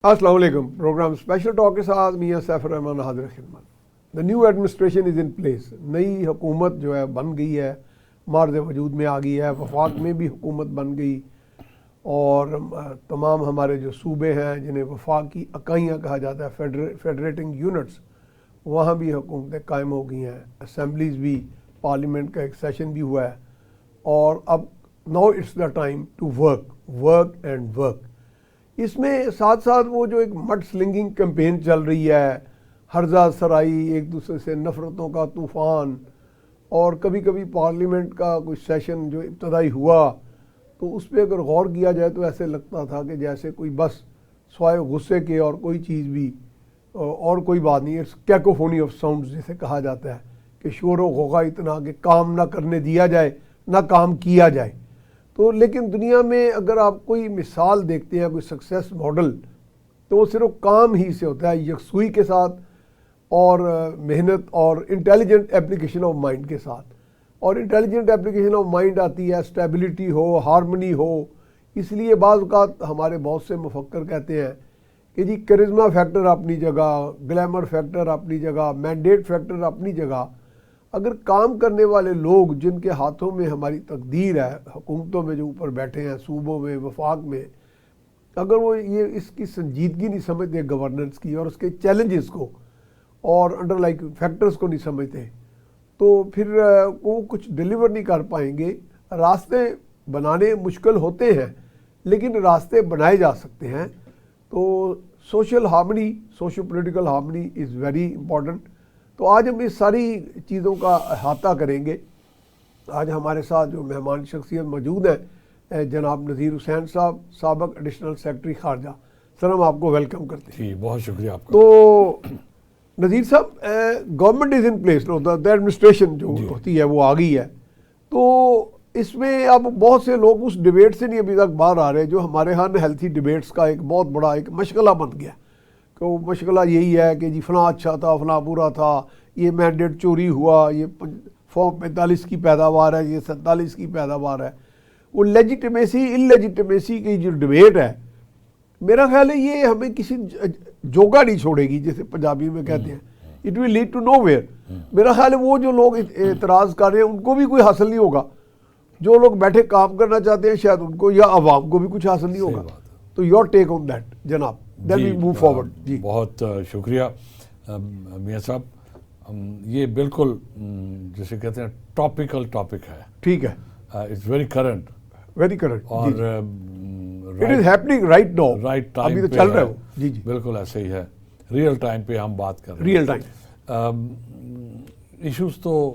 السلام علیکم. Programme special talk کے ساتھ میاں سیف الرحمان حاضر خدمت. The new administration is in place. نئی حکومت جو ہے بن گئی ہے, مارد وجود میں آ گئی ہے. وفاق میں بھی حکومت بن گئی اور تمام ہمارے جو صوبے ہیں جنہیں وفاق کی اکائیاں کہا جاتا ہے, فیڈریٹنگ یونٹس, وہاں بھی حکومتیں قائم ہو گئی ہیں. اسمبلیز بھی, پارلیمنٹ کا ایک سیشن بھی ہوا ہے. اور اب now it's the time to work and work. اس میں ساتھ ساتھ وہ جو ایک مڈ سلنگنگ کیمپین چل رہی ہے, ہرزہ سرائی, ایک دوسرے سے نفرتوں کا طوفان, اور کبھی کبھی پارلیمنٹ کا کوئی سیشن جو ابتدائی ہوا تو اس پہ اگر غور کیا جائے تو ایسے لگتا تھا کہ جیسے کوئی بس سوائے غصے کے اور کوئی چیز بھی اور کوئی بات نہیں. اٹس کیکوفونی آف ساؤنڈز جسے کہا جاتا ہے کہ شور و غوغا اتنا کہ کام نہ کرنے دیا جائے نہ کام کیا جائے. تو لیکن دنیا میں اگر آپ کوئی مثال دیکھتے ہیں, کوئی سکسیس ماڈل, تو وہ صرف کام ہی سے ہوتا ہے, یکسوئی کے ساتھ اور محنت اور انٹیلیجنٹ اپلیکیشن آف مائنڈ کے ساتھ. اور انٹیلیجنٹ اپلیکیشن آف مائنڈ آتی ہے اسٹیبلٹی ہو, ہارمنی ہو. اس لیے بعض اوقات ہمارے بہت سے مفکر کہتے ہیں کہ جی کرزما فیکٹر اپنی جگہ, گلیمر فیکٹر اپنی جگہ, مینڈیٹ فیکٹر اپنی جگہ. اگر کام کرنے والے لوگ جن کے ہاتھوں میں ہماری تقدیر ہے, حکومتوں میں جو اوپر بیٹھے ہیں, صوبوں میں, وفاق میں, اگر وہ یہ اس کی سنجیدگی نہیں سمجھتے گورننس کی اور اس کے چیلنجز کو اور انڈر لائک فیکٹرز کو نہیں سمجھتے, تو پھر وہ کچھ ڈیلیور نہیں کر پائیں گے. راستے بنانے مشکل ہوتے ہیں لیکن راستے بنائے جا سکتے ہیں. تو social harmony, socio political harmony is very important. تو آج ہم اس ساری چیزوں کا احاطہ کریں گے. آج ہمارے ساتھ جو مہمان شخصیت موجود ہیں جناب نذیر حسین صاحب, سابق ایڈیشنل سیکرٹری خارجہ. سر ہم آپ کو ویلکم کرتے ہیں. جی بہت شکریہ آپ کا. تو نذیر صاحب, government is in place, administration جو ہوتی ہے وہ آ گئی ہے. تو اس میں اب بہت سے لوگ اس ڈیبیٹ سے نہیں ابھی تک باہر آ رہے جو ہمارے ہاں ہیلتھی ڈیبیٹس کا ایک بہت بڑا ایک مشغلہ بن گیا. کہ وہ مشغلہ یہی ہے کہ جی فلاں اچھا تھا, فلاں برا تھا, یہ مینڈیٹ چوری ہوا, یہ فارم 45 کی پیداوار ہے, یہ 47 کی پیداوار ہے. وہ لیجیٹمیسی انلیجیٹمیسی کی جو ڈیبیٹ ہے, میرا خیال ہے یہ ہمیں کسی جوگا نہیں چھوڑے گی, جیسے پنجابی میں کہتے ہیں. It will lead to nowhere. میرا خیال ہے وہ جو لوگ اعتراض کر رہے ہیں ان کو بھی کوئی حاصل نہیں ہوگا. جو لوگ بیٹھے کام کرنا چاہتے ہیں شاید ان کو یا عوام کو بھی کچھ حاصل نہیں ہوگا. تو یور ٹیک آن دیٹ جناب, دین وی موو فارورڈ. جی بہت شکریہ میاں صاحب. یہ بالکل جسے کہتے ہیں ٹاپیکل ٹاپک ہے. ٹھیک ہے, it's very current, very current, اور it is happening right now, right time ابھی تو چل رہا ہے. جی جی بالکل ایسے ہی ہے. ریئل ٹائم پہ ہم بات کر رہے ہیں. ریئل ٹائم ایشوز تو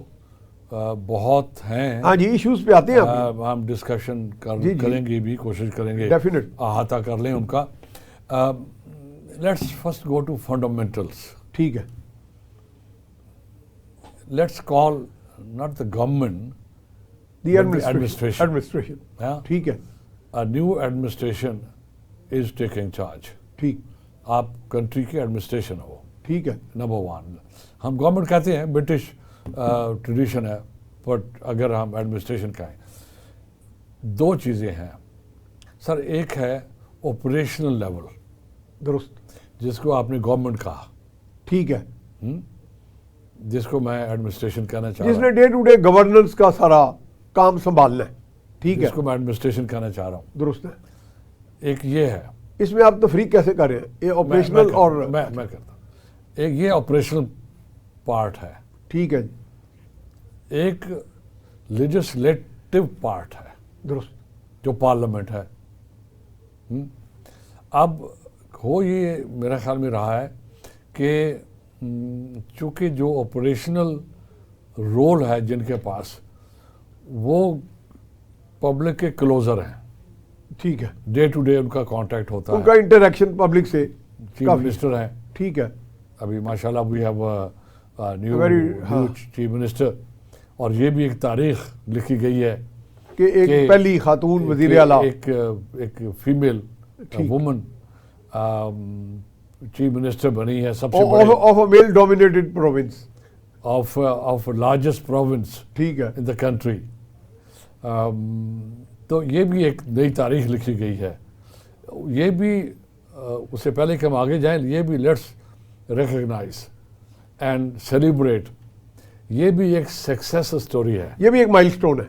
بہت ہیں. ہاں جی, ایشوز پہ آتے ہیں. ہم ڈسکشن کریں گے بھی, کوشش کریں گے ڈیفینیٹ احاطہ کر لیں ان کا. Let's first go to fundamentals. ٹھیک ہے. Let's call not the government, the administration. ٹھیک ہے. New administration is taking charge. ٹھیک. آپ کنٹری کی ایڈمنسٹریشن ہو. ٹھیک ہے. نمبر 1. ہم گورنمنٹ کہتے ہیں, برٹش ٹریڈیشن ہے, بٹ اگر ہم ایڈمنسٹریشن کہیں, دو چیزیں ہیں سر. ایک ہے آپریشنل لیول, درست, جس کو آپ نے گورنمنٹ کہا. ٹھیک ہے. جس کو میں ایڈمنسٹریشن کہنا چاہ رہا ہوں, جس نے ڈے ٹو ڈے گورننس کا سارا کام سنبھالنا ہے. ٹھیک ہے. جس کو میں ایڈمنسٹریشن کہنا چاہ رہا ہوں. درست ہے. ایک یہ ہے. اس میں آپ تفریق کیسے کر رہے ہیں, یہ آپریشنل اور میں کرتا ہوں. ایک یہ آپریشنل پارٹ ہے. ٹھیک ہے. ایک لیجسلیٹو پارٹ ہے. درست. جو پارلیمنٹ ہے. اب ہو یہ میرا خیال میں رہا ہے کہ چونکہ جو آپریشنل رول ہے جن کے پاس, وہ پبلک کے کلوزر ہیں. ٹھیک ہے. ڈے ٹو ڈے ان کا کانٹیکٹ ہوتا ہے, ان کا انٹریکشن پبلک سے. چیف منسٹر ہیں. ٹھیک ہے. ابھی ماشاءاللہ we have new chief minister, اور یہ بھی ایک تاریخ لکھی گئی ہے کہ ایک پہلی خاتون وزیر اعلیٰ, ایک فیمیل وومن چیف منسٹر بنی ہے. سب سے بڑے of a male dominated province, of largest province ٹھیک ہے, ان دا کنٹری. تو یہ بھی ایک نئی تاریخ لکھی گئی ہے. یہ بھی اس سے پہلے کہ ہم آگے جائیں یہ بھی لیٹس ریکگنائز اینڈ سیلیبریٹ، یہ بھی ایک سکسیس سٹوری ہے، یہ بھی ایک مائل سٹون ہے.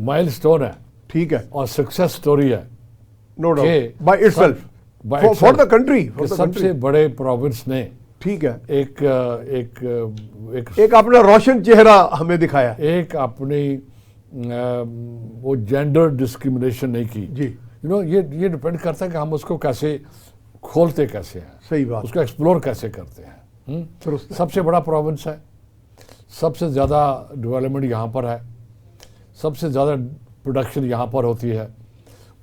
مائل سٹون ہے ٹھیک ہے. اور سکسیس سٹوری ہے. No doubt by itself for the country. سب سے بڑے پروونس نے ٹھیک ہے ایک اپنا روشن چہرہ ہمیں دکھایا. ایک اپنی وہ جینڈر ڈسکریمنیشن نہیں کی. جی یہ ڈپینڈ کرتا ہے کہ ہم اس کو کیسے کھولتے کیسے ہیں، صحیح بات. اس کو ایکسپلور کیسے کرتے ہیں. درست ہے. سب سے بڑا پروونس ہے، سب سے زیادہ ڈیولپمنٹ یہاں پر ہے، سب سے زیادہ پروڈکشن یہاں پر ہوتی ہے.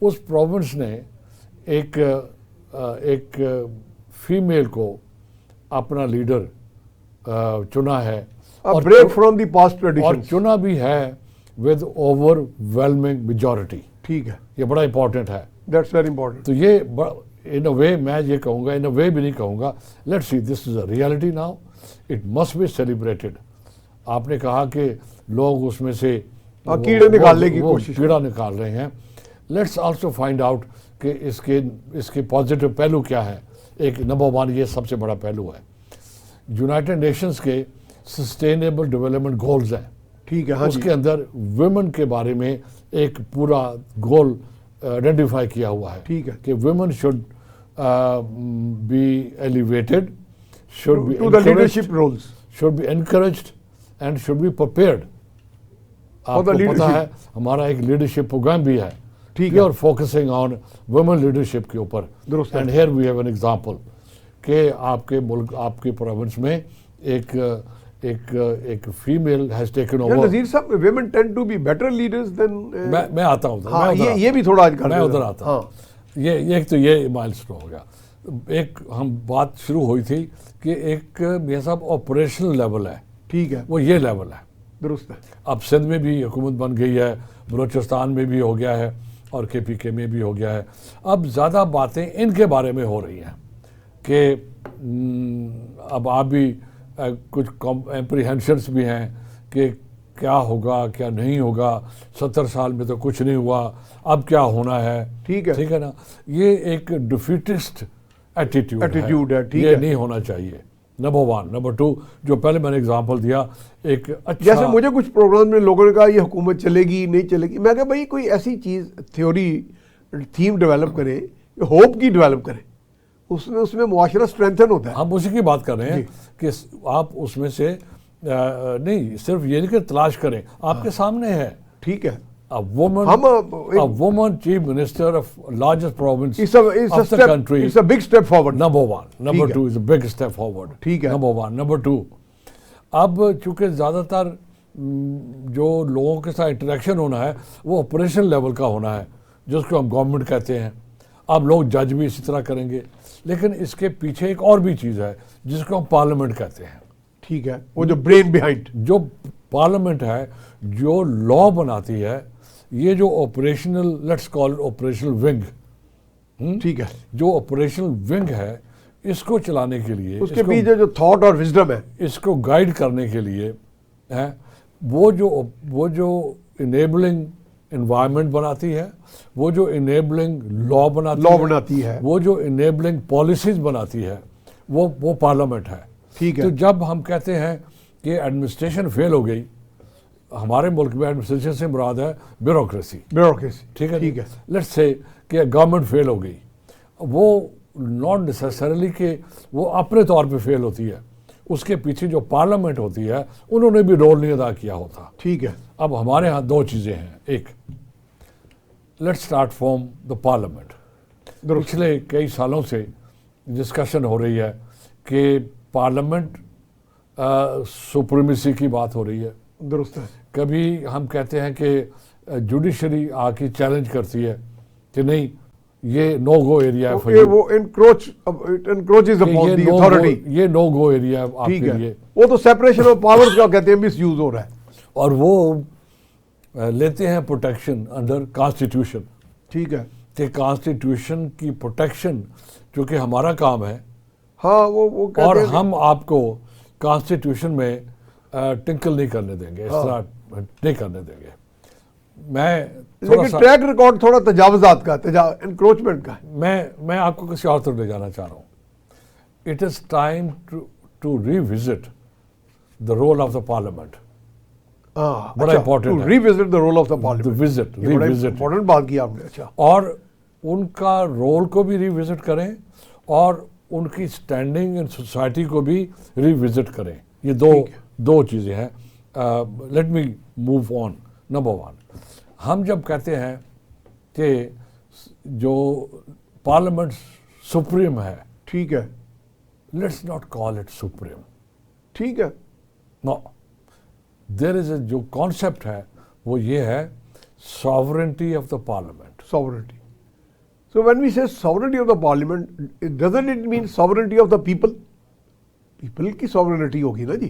اس پروونس نے ایک فیمیل کو اپنا لیڈر چنا ہے بریک فرام دی پاسٹ اور ٹریڈیشن. چنا بھی ہے ود اوور ویلمنگ میجورٹی. ٹھیک ہے. یہ بڑا امپورٹنٹ ہے. That's very important. تو یہ ان اے وے میں یہ کہوں گا، ان اے وے بھی نہیں کہوں گا، let's see this is a reality now, it must be celebrated. آپ نے کہا کہ لوگ اس میں سے کیڑے نکالنے کی کوشش، کیڑا نکال رہے ہیں. لیٹس آلسو فائنڈ آؤٹ کہ اس کے پازیٹیو پہلو کیا ہے. ایک نمبر 1 یہ سب سے بڑا پہلو ہے، یونائٹڈ نیشنز کے سسٹینیبل ڈیولپمنٹ گولز ہیں. ٹھیک ہے. اس کے اندر ویمن کے بارے میں ایک پورا گول آئیڈینٹیفائی کیا ہوا ہے. ٹھیک ہے. کہ women should be elevated, should be to the leadership roles, should be encouraged and should be prepared. آپ کو پتا ہے ہمارا ایک لیڈرشپ پروگرام بھی ہے، pure focusing on women leadership کے اوپر. And here we have an example کہ آپ کے ملک، آپ کے پروونس میں ایک female has taken over. Nazir صاحب women tend to be better leaders than. میں آتا ہوں، یہ بھی تھوڑا میں ادھر آتا ہوں. یہ ایک تو یہ مائلسٹون ہو گیا. ایک ہم بات شروع ہوئی تھی کہ ایک میاں صاحب آپریشنل لیول ہے. ٹھیک ہے. وہ یہ لیول ہے. درست ہے. اب سندھ میں بھی حکومت بن گئی ہے، بلوچستان میں بھی ہو گیا ہے اور KPK میں بھی ہو گیا ہے. اب زیادہ باتیں ان کے بارے میں ہو رہی ہیں کہ اب آپ بھی کچھ اپریہنشنس بھی ہیں کہ کیا ہوگا کیا نہیں ہوگا. 70 سال میں تو کچھ نہیں ہوا، اب کیا ہونا ہے. ٹھیک ہے. ٹھیک ہے نا. یہ ایک ڈیفیٹسٹ ایٹیٹیوڈ ہے. یہ نہیں ہونا چاہیے. نمبر 1. نمبر 2 جو پہلے میں نے اگزامپل دیا، ایک اچھا جیسے مجھے کچھ پروگرام میں لوگوں نے کہا یہ حکومت چلے گی نہیں چلے گی. میں کہا بھائی کوئی ایسی چیز تھیوری تھیم ڈیولپ کریں، ہوپ کی ڈیولپ کریں، اس میں معاشرہ اسٹرینتھن ہوتا ہے. ہم اسی کی بات کر رہے ہیں کہ آپ اس میں سے نہیں صرف یہ نہیں کہ تلاش کریں، آپ کے سامنے ہے. ٹھیک ہے. A woman chief minister of largest province of the country. It's a big step forward. Number 1. Number 2 is a big step forward. ٹھیک ہے. Number 1. Number 2. اب چونکہ زیادہ تر جو لوگوں کے ساتھ انٹریکشن ہونا ہے وہ آپریشن لیول کا ہونا ہے، جس کو ہم گورنمنٹ کہتے ہیں. اب لوگ جج بھی اسی طرح کریں گے، لیکن اس کے پیچھے ایک اور بھی چیز ہے جس کو ہم پارلیمنٹ کہتے ہیں. ٹھیک ہے. وہ جو برین بیہائنڈ، جو پارلیمنٹ ہے، جو لا بناتی ہے، یہ جو operational let's call operational wing. ٹھیک ہے. جو آپریشنل ونگ ہے اس کو چلانے کے لیے، اس کے پیچھے جو تھاٹ اور وزڈم ہے، اس کو گائیڈ کرنے کے لیے ہے، وہ جو انیبلنگ انوائرمنٹ بناتی ہے، وہ جو انیبلنگ لا بناتی ہے، وہ جو انیبلنگ پالیسیز بناتی ہے، وہ پارلیمنٹ ہے. ٹھیک ہے. تو جب ہم کہتے ہیں کہ ایڈمنسٹریشن فیل ہو گئی، ہمارے ملک میں ایڈمنسٹریشن سے مراد ہے بیوروکریسی. ٹھیک ہے. لیٹس سے کہ گورنمنٹ فیل ہو گئی، وہ ناٹ نیسیسریلی کہ وہ اپنے طور پہ فیل ہوتی ہے، اس کے پیچھے جو پارلیمنٹ ہوتی ہے انہوں نے بھی رول نہیں ادا کیا ہوتا. ٹھیک ہے. اب ہمارے ہاں 2 چیزیں ہیں. ایک، let's start from the parliament. پچھلے کئی سالوں سے ڈسکشن ہو رہی ہے کہ پارلیمنٹ سپریمیسی کی بات ہو رہی ہے. درست ہے. کبھی ہم کہتے ہیں کہ جوڈیشری آ کے چیلنج کرتی ہے کہ نہیں یہ نو گو ایریا ہے، وہ انکروچز اپون دی اتھارٹی، یہ نو گو ایریا ہے آپ کے لیے. وہ تو سیپریشن آف پاورز کا کہتے ہیں مس یوز ہو رہا ہے، اور وہ لیتے ہیں پروٹیکشن انڈر کانسٹیٹیوشن. ٹھیک ہے. کہ کانسٹیٹیوشن کی پروٹیکشن چونکہ ہمارا کام ہے. ہاں وہ اور ہم آپ کو کانسٹیٹیوشن میں ٹنکل نہیں کرنے دیں گے، اس طرح نہیں کرنے دیں گے. میں لیکن ٹریک ریکارڈ تھوڑا تجاوزات کا انکروچمنٹ کا ہے. میں آپ کو کسی اور طرف لے جانا چاہ رہا ہوں. It is time to revisit the role of the parliament. بڑا امپورٹنٹ ہے revisit the role of the parliament. Revisit important بات کی آپ نے. اچھا, اور ان کا رول کو بھی ریوزٹ کریں اور ان کی اسٹینڈنگ ان سوسائٹی کو بھی ریوزٹ کریں. یہ دو چیزیں ہیں. Let me move on. Number 1, ہم جب کہتے ہیں کہ جو پارلیمنٹ سپریم ہے, ٹھیک ہے, let's not call it supreme. ٹھیک ہے, نو, دیر از اے جو کانسیپٹ ہے وہ یہ ہے sovereignty of the parliament. sovereignty. So when we say sovereignty of the parliament, doesn't it mean sovereignty of the people? People کی sovereignty ہوگی نا جی,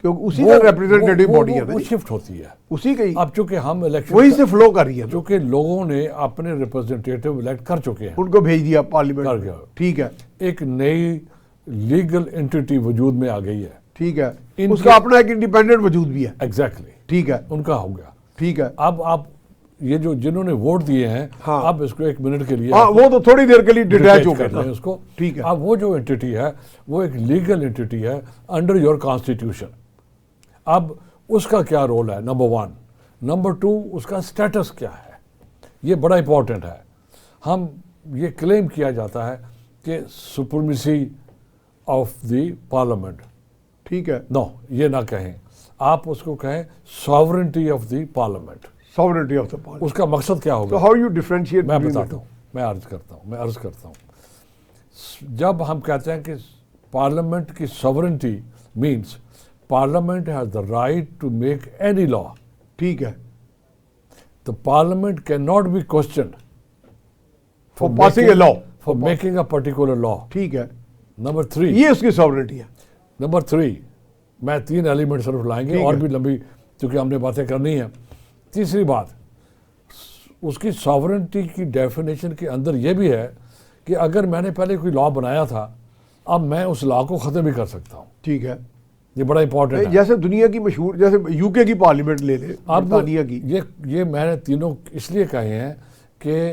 کیونکہ اسی کا ریپریزنٹیٹو باڈی ہے نا, وہ شفٹ ہوتی ہے اسی کا ہی, اب چونکہ ہم الیکشن وہی سے فلو کر رہی ہے, چونکہ لوگوں نے اپنے ریپرزنٹیٹو الیکٹ کر چکے ہیں, ان کو بھیج دیا کر پارلیمنٹ. گیا. ٹھیک ہے, ایک نئی لیگل انٹیٹی وجود میں آ گئی ہے. ٹھیک ہے, اس کا اپنا ایک انڈیپینڈنٹ وجود بھی ہے. ایگزیکٹلی, ٹھیک ہے, ان کا ہو گیا. ٹھیک ہے. اب آپ یہ جو جنہوں نے ووٹ دیے ہیں, ہاں, اب اس کو ایک منٹ کے لیے ہاں, وہ تو تھوڑی دیر کے لیے ڈیٹیچ ہو کر گئے لیں اس کو. ٹھیک ہے. اب وہ جو انٹیٹی ہے وہ ایک لیگل انٹیٹی ہے انڈر یور کانسٹیٹیوشن. اب اس کا کیا رول ہے, نمبر 1. نمبر 2, اس کا اسٹیٹس کیا ہے, یہ بڑا امپورٹنٹ ہے. ہم یہ کلیم کیا جاتا ہے کہ سپرمیسی آف دی پارلیمنٹ. ٹھیک ہے, نو, یہ نہ کہیں, آپ اس کو کہیں sovereignty of the parliament. sovereignty of the parliament. اس کا مقصد کیا ہوگا, So how you differentiate میں between the بتاتا two? ہوں, میں عرض کرتا ہوں. جب ہم کہتے ہیں کہ پارلیمنٹ کی sovereignty means parliament has the right to make any law. ٹھیک ہے, The parliament cannot be questioned for passing a law. for making a particular law. ٹھیک ہے, Number 3, یہ اس کی sovereignty ہے. Number 3, میں 3 ایلیمنٹ صرف لائیں گے, ٹھیک اور ہے. بھی لمبی چونکہ ہم نے باتیں کرنی ہیں. تیسری بات, اس کی ساورنٹی کی ڈیفینیشن کے اندر یہ بھی ہے کہ اگر میں نے پہلے کوئی لا بنایا تھا, اب میں اس لا کو ختم بھی کر سکتا ہوں. ٹھیک ہے, یہ بڑا امپورٹنٹ ہے. جیسے دنیا کی مشہور, جیسے یو کے کی پارلیمنٹ لے لیں, اب برطانیہ کی, یہ میں نے تینوں اس لیے کہے ہیں کہ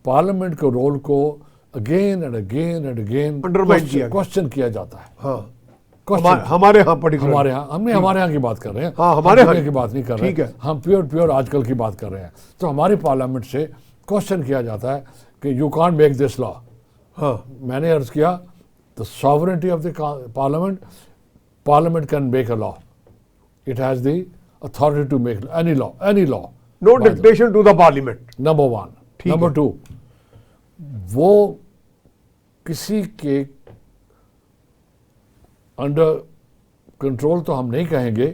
پارلیمنٹ کے رول کو again and again and again Undermine کیا گیا. کوشچن کیا جاتا ہے. ہاں, Question. ہمارے ہاں پرٹیکولر, ہمارے ہاں, ہمارے ہاں کی بات کر رہے ہیں, ہاں, ہمارے ہم ہاں دنیا کی بات نہیں کر رہے ٹھیک ہے. ہیں, ہم پیور آج کل کی بات کر رہے ہیں. تو ہماری پارلیمنٹ سے کوشچن کیا جاتا ہے کہ یو کانٹ میک دس لا. ہاں, میں نے عرض کیا the sovereignty of the parliament can make a law. It has the authority to make any law. no dictation to the parliament. Number 1. ٹھیک Number ہے. 2, وہ کسی کے انڈر کنٹرول تو ہم نہیں کہیں گے,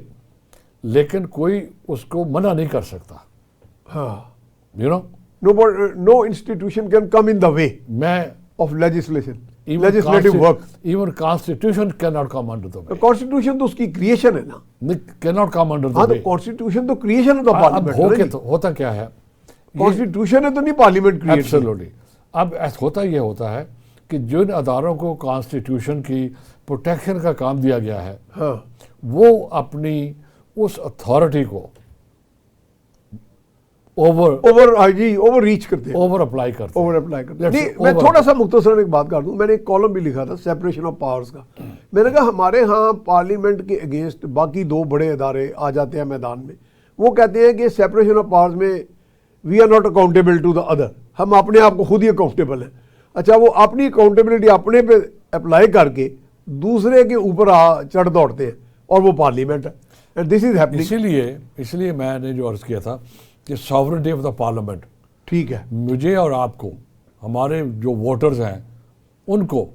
لیکن کوئی اس کو منع نہیں کر سکتا. ہاں, You know, no institution can come in the way میں of legislation, legislative work. Even constitution cannot come under the way. Constitution تو اس کی کریشن ہے نا. Cannot come under the ہاں, تو way. constitution تو کریشن ہے, تو اب پارلیمنٹ ہو کے ہے. تو ہوتا کیا ہے, کانسٹیٹیوشن ہے تو نہیں پارلیمنٹ کریٹ. ایبسولوٹلی. اب ہوتا یہ ہوتا ہے کہ جن اداروں کو کانسٹیٹیوشن کی پروٹیکشن کا کام دیا گیا ہے, ہاں, وہ اپنی اس اتھارٹی کو اوور ریچ کرتے ہیں, اوور اپلائی کرتے ہیں. اوور اپلائی کرتے ہیں. نہیں, میں تھوڑا سا مختصراً ایک بات کر دوں. میں نے ایک کالم بھی لکھا تھا سیپریشن آف پاورز کا. میں نے کہا ہمارے ہاں پارلیمنٹ کے اگینسٹ باقی 2 بڑے ادارے آ جاتے ہیں میدان میں. وہ کہتے ہیں کہ سیپریشن آف پاورز میں we are not accountable to the other, ہم اپنے آپ کو خود ہی اکاؤنٹیبل ہیں. اچھا, وہ اپنی اکاؤنٹیبلٹی اپنے پہ اپلائی کر کے دوسرے کے اوپر چڑھ دوڑتے ہیں, اور وہ پارلیمنٹ ہے. And this is happening. اس لیے میں نے جو عرض کیا تھا کہ ساورنٹی آف دا پارلیمنٹ, ٹھیک ہے, مجھے اور آپ کو, ہمارے جو ووٹرز ہیں ان کو,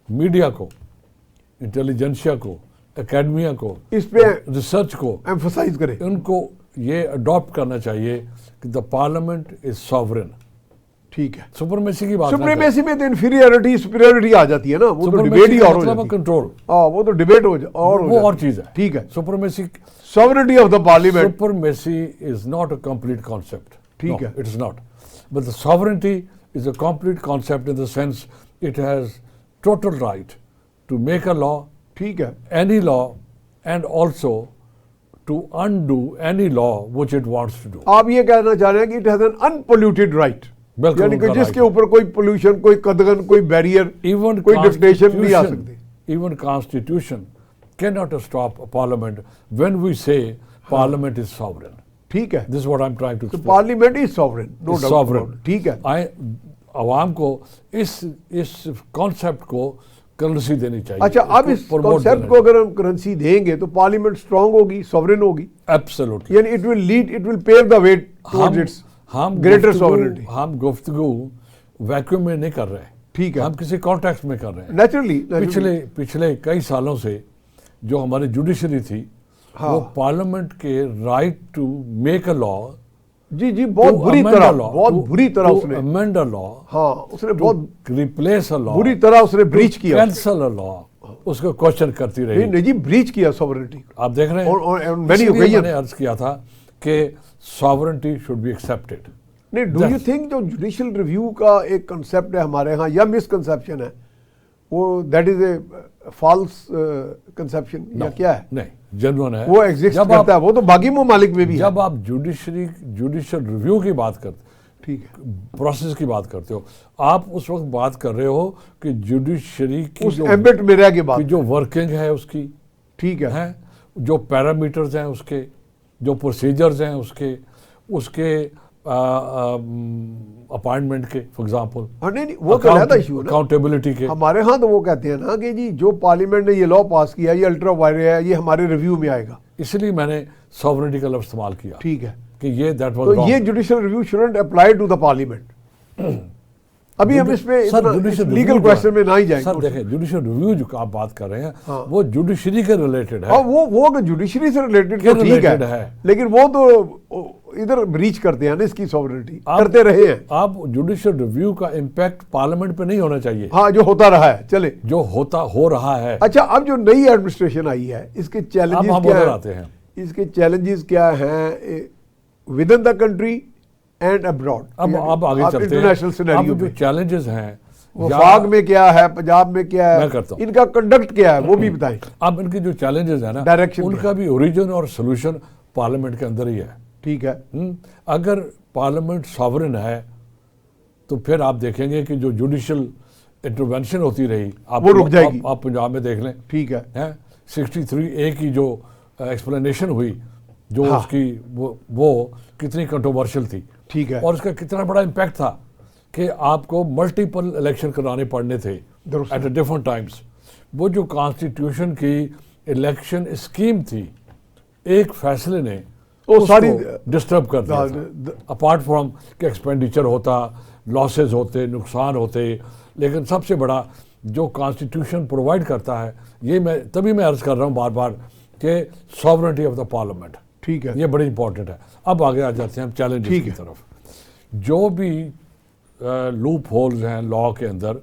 میڈیا کو, انٹیلیجنسیا کو, اکیڈمیا کو, اس پہ ریسرچ کو ایمفسائز کریں. ان کو یہ اڈاپٹ کرنا چاہیے کہ دا پارلیمنٹ از ساورن. ٹھیک ہے, سپرمیسی کی بات سپریمیسی میں تو انفیریورٹی سپیریورٹی آ جاتی ہے نا, وہ تو ڈیبیٹ ہی اور ہو جاتی ہے. کنٹرول, ہاں, وہ تو ڈیبیٹ ہو وہ اور چیز ہے. ٹھیک ہے, supremacy, sovereignty of the parliament. Supremacy is not a complete concept. ٹھیک ہے, No, it is not. But the sovereignty is a complete concept in the sense it has total right to make a law, ٹھیک ہے, any law, and also to undo any law which it wants to do. آپ یہ کہنا چاہ رہے ہیں کہ it has an انپولوٹیڈ right, بالکل یعنی کہ ان کا جس right کے اوپر کوئی پولوشن، کوئی قدغن، کوئی بیریئر، Even کوئی ڈکٹیشن نہیں آ سکتی. even Constitution cannot stop a parliament when we say parliament is sovereign. ٹھیک ہے، This is what I'm trying to تو explain. Parliament is sovereign, no It's doubt. sovereign. ٹھیک ہے، عوام کو اس کانسیپٹ کو کرنسی دینی چاہیے. اچھا اب اس کانسیپٹ کو اگر ہم کرنسی دیں گے تو پارلیمنٹ اسٹرانگ ہوگی، ساورن ہوگی، ایبسولوٹلی. یعنی it will lead, it will پیو دا وے ٹورڈز اٹس گریٹر ساورنٹی. ہم گفتگو ویکیوم میں نہیں کر رہے، ٹھیک ہے، ہم کسی کانٹیکسٹ میں کر رہے ہیں. نیچرلی پچھلے کئی سالوں سے جو ہماری جوڈیشری تھی وہ پارلیمنٹ کے رائٹ ٹو میک اے لا، جی جی بہت بری طرح، بہت بری طرح اس نے امینڈ اے لا، ہاں اس نے بہت ریپلیس اے لا، بری طرح اس نے بریچ کیا، کینسل اے لا، اس کو کوشچن کرتی رہی. نہیں جی بریچ کیا ساورنٹی. آپ دیکھ رہے ہیں میں نے عرض کیا تھا کہ ساورنٹی شوڈ بی ایکسیپٹیڈ. نہیں، ڈو یو تھنک جو جوڈیشل ریویو کا ایک کنسیپٹ ہے ہمارے ہاں یا مسکنسیپشن ہے وہ that is a false conception یا کیا ہے؟ نہیں، جنون ہے، وہ ایگزسٹ کرتا ہے، وہ تو باقی ممالک میں بھی ہے. جب آپ جوڈیشل ریویو کی بات کرتے، ٹھیک ہے، پروسیس کی بات کرتے ہو، آپ اس وقت بات کر رہے ہو کہ جوڈیشری کی اس ایمبٹ میں رہ کے بات، جو ورکنگ ہے اس کی، ٹھیک ہے، جو پیرامیٹرز ہیں اس کے، جو پروسیجرز ہیں اس کے اپائنٹمنٹ کے، فار ایگزامپل نہیں وہ تو علیحدہ ایشو ہے نا. اکاؤنٹیبلٹی کے. ہمارے ہاں تو وہ کہتے ہیں نا کہ جی جو پارلیمنٹ نے یہ لا پاس کیا، یہ الٹرا وائرس ہے، یہ ہمارے ریویو میں آئے گا. اس لیے میں نے ساورنٹی کا لفظ استعمال کیا. ٹھیک ہے، کہ یہ دیٹ تو واز یہ judicial review shouldn't apply to the parliament. ابھی ہم اس پہ لیگل کویسچن میں نہ ہی جائیں. سر دیکھیں، جوڈیشل ریویو جو آپ بات کر رہے ہیں وہ جوڈیشری کے ریلیٹڈ ہے. ہاں وہ جوڈیشری سے ریلیٹڈ تو ٹھیک ہے، لیکن وہ تو ادھر بریچ کرتے ہیں نا اس کی ساورنٹی، کرتے رہے ہیں. آپ جوڈیشل ریویو کا امپیکٹ پارلیمنٹ پہ نہیں ہونا چاہیے. ہاں جو ہوتا رہا ہے، چلے جو ہو رہا ہے. اچھا اب جو نئی ایڈمنسٹریشن آئی ہے اس کے چیلنجز کیا ہیں؟ اس کے چیلنجز کیا ہیں with in the country and abroad? اب آگے چلتے ہیں. اب جو چیلنجز ہیں وفاق میں کیا ہے، پنجاب میں کیا ہے، ان کا کنڈکٹ کیا ہے وہ بھی بتائیں. اب ان کی جو چیلنجز ہیں نا، ان کا بھی اوریجن اور سولوشن پارلیمنٹ کے اندر ہی ہے. ٹھیک ہے، اگر پارلیمنٹ ساورن ہے تو پھر آپ دیکھیں گے کہ جو جوڈیشل انٹروینشن ہوتی رہی وہ رک جائے گی. آپ پنجاب میں دیکھ لیں. ٹھیک ہے، 63A کی جو ایکسپلینیشن ہوئی، جو اس کی وہ کتنی کنٹروورشل تھی. ٹھیک ہے، اور اس کا کتنا بڑا امپیکٹ تھا کہ آپ کو ملٹیپل الیکشن کرانے پڑنے تھے ایٹ اے ڈفرنٹ ٹائمز. وہ جو کانسٹیٹیوشن کی الیکشن اسکیم تھی، ایک فیصلے نے ساری ڈسٹرب کر دیا تھا. اپارٹ فرام کہ ایکسپینڈیچر ہوتا، لاسز ہوتے، نقصان ہوتے، لیکن سب سے بڑا جو کانسٹیٹیوشن پرووائڈ کرتا ہے، یہ میں عرض کر رہا ہوں بار بار کہ ساورنٹی آف دا پارلیمنٹ. ٹھیک ہے، یہ بڑی امپورٹنٹ ہے. اب آگے آ جاتے ہیں ہم چیلنجز کی طرف. جو بھی لوپ ہولز ہیں لا کے اندر،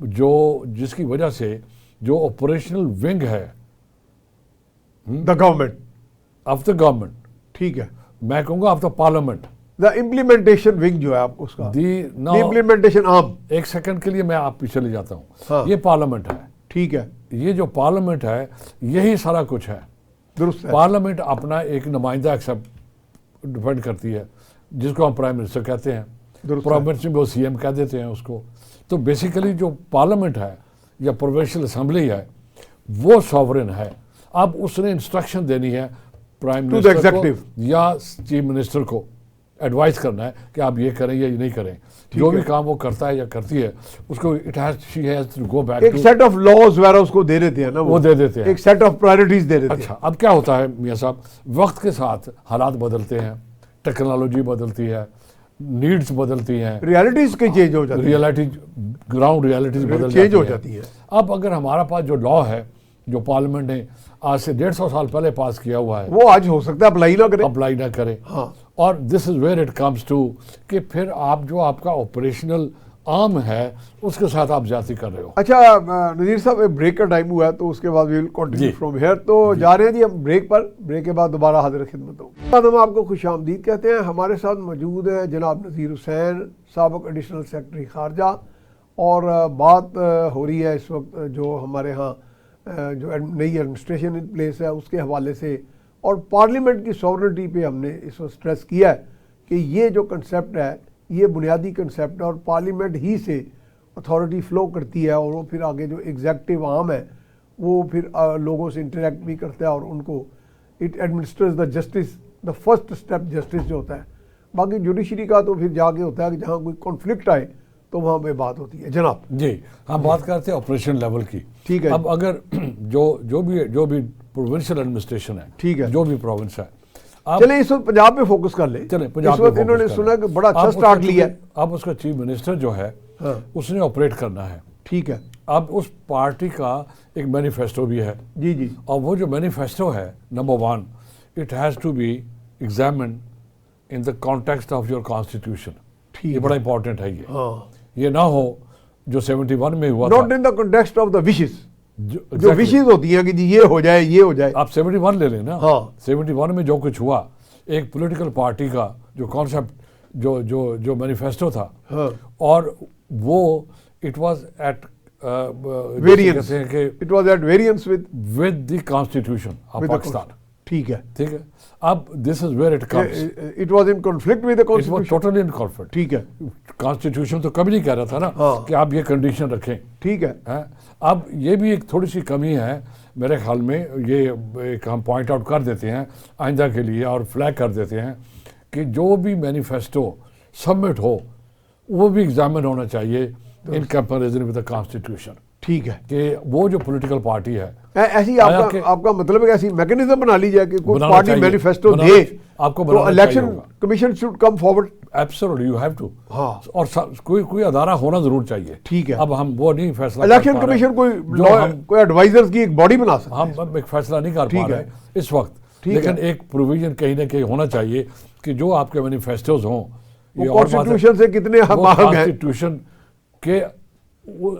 جس کی وجہ سے جو آپریشنل ونگ ہے the government of the government, ٹھیک ہے، میں کہوں گا of the parliament, the implementation wing جو ہے آپ اس کا، امپلیمنٹیشن عام. ایک سیکنڈ کے لیے میں آپ پیچھے لے جاتا ہوں. یہ پارلیمنٹ ہے. ٹھیک ہے، یہ جو پارلیمنٹ ہے یہی سارا کچھ ہے. درست ہے. پارلیمنٹ اپنا ایک نمائندہ ایکسپٹ ڈیپینڈ کرتی ہے، جس کو ہم پرائم منسٹر کہتے ہیں. پروونس میں وہ CM کہہ دیتے ہیں اس کو. تو بیسیکلی جو پارلیمنٹ ہے یا پروونشل اسمبلی ہے وہ ساورن ہے. اب اس نے انسٹرکشن دینی ہے پرائم منسٹر کو یا چیف منسٹر کو، ایڈوائز کرنا ہے کہ آپ یہ کریں یا یہ نہیں کریں. جو بھی کام وہ کرتا ہے یا کرتی ہے اس کو she has to go back ایک سیٹ آف لاز وغیرہ اس کو دے دیتے ہیں نا، وہ دے دیتے ہیں، ایک سیٹ آف پرائرٹیز دے دیتے ہیں. اچھا اب کیا ہوتا ہے میاں صاحب، وقت کے ساتھ حالات بدلتے ہیں، ٹیکنالوجی بدلتی ہے، نیڈز بدلتی ہیں، ریالٹیز کے چینج ہو جاتی ہیں، گراؤنڈ ریالٹیز بدل چینج ہو جاتی ہیں. اب اگر ہمارا پاس جو لا ہے جو پارلیمنٹ نے آج سے 150 سال پہلے پاس کیا ہوا ہے، وہ آج ہو سکتا ہے اپلائی نہ کرے. ہاں، اور this is where it comes to کہ پھر آپ کا آپریشنل عام ہے اس کے ساتھ آپ زیادتی کر رہے ہو. اچھا نذیر صاحب، بریک کا ٹائم ہوا ہے تو اس کے بعد وی ول کنٹینیو فرام ہیئر. تو جا رہے ہیں جی ہم بریک پر. بریک کے بعد دوبارہ حاضر خدمت ہوں. ہم آپ کو خوش آمدید کہتے ہیں. ہمارے ساتھ موجود ہیں جناب نذیر حسین، سابق ایڈیشنل سیکرٹری خارجہ، اور بات ہو رہی ہے اس وقت جو ہمارے ہاں جو نئی ایڈمنسٹریشن ان پلیس ہے اس کے حوالے سے، اور پارلیمنٹ کی سورنٹی پہ ہم نے اس وقت اسٹریس کیا ہے کہ یہ جو کنسیپٹ ہے یہ بنیادی کنسیپٹ ہے اور پارلیمنٹ ہی سے اتھارٹی فلو کرتی ہے اور وہ پھر آگے جو ایگزیکٹو عام ہے وہ پھر لوگوں سے انٹریکٹ بھی کرتا ہے اور ان کو it administers the justice, the first step justice جو ہوتا ہے. باقی جوڈیشری کا تو پھر جا کے ہوتا ہے کہ جہاں کوئی کانفلکٹ آئے تو وہاں پہ بات ہوتی ہے. جناب جی ہم بات کرتے ہیں آپریشن لیول کی. ٹھیک ہے. اب اگر جو بھی پروونشل ایڈمنسٹریشن ہے، ٹھیک ہے، جو بھی پروونس ہے، چلیں اس وقت پنجاب پہ فوکس کر لیں. چلیں اس وقت انہوں نے سنا کہ بڑا اچھا سٹارٹ لیا ہے. اب اس کا چیف منسٹر جو ہے اس نے آپریٹ کرنا ہے. ٹھیک ہے. اب اس پارٹی کا ایک مینیفیسٹو بھی ہے. جی جی. اور وہ جو مینیفیسٹو ہے number 1 it has to be examined in the context of your constitution. یہ بڑا امپورٹنٹ ہے. یہ نہ ہو جو 71 میں ہوا تھا، not in the context of the wishes. جو وشز ہوتی ہیں کہ جی یہ ہو جائے یہ ہو جائے. آپ 71 لے لیں نا. 71 میں جو کچھ ہوا، ایک پولیٹیکل پارٹی کا جو کانسیپٹ جو مینیفیسٹو تھا، اور وہ it was at variance, it was at variance with the constitution of Pakistan. ٹھیک ہے. ٹھیک ہے. اب this is where it comes. It was in conflict with the it was constitution. Totally in conflict. ٹھیک ہے. کانسٹیٹیوشن تو کبھی نہیں کہہ رہا تھا نا کہ آپ یہ کنڈیشن رکھیں. ٹھیک ہے. اب یہ بھی ایک تھوڑی سی کمی ہے میرے خیال میں. یہ ایک ہم پوائنٹ آؤٹ کر دیتے ہیں آئندہ کے لیے اور فلیگ کر دیتے ہیں کہ جو بھی مینیفیسٹو سبمٹ ہو وہ بھی ایگزامن ہونا چاہیے in comparison with the constitution. ٹھیک ہے. کہ وہ جو پولیٹیکل پارٹی ہے، ایسی آپ کا مطلب ہے کہ ایسی میکنزم بنا لی جائے کہ کوئی پارٹی مینیفیسٹو دے آپ کو تو election commission should come forward. Absolutely you have to. ہاں. اور کوئی ادارہ ہونا ضرور چاہیے. ٹھیک ہے. اب ہم وہ نہیں فیصلہ الیکشن کمیشن کوئی ایڈوائزرز کی ایک باڈی بنا سکتے ہیں. ہم ایک فیصلہ نہیں کر پا رہے اس وقت، لیکن ایک پروویژن کہیں نہ کہیں ہونا چاہیے کہ جو آپ کے مینیفیسٹوز ہوں یہ کانسٹیٹیوشن سے کتنے ہم آہنگ ہیں، کانسٹیٹیوشن کے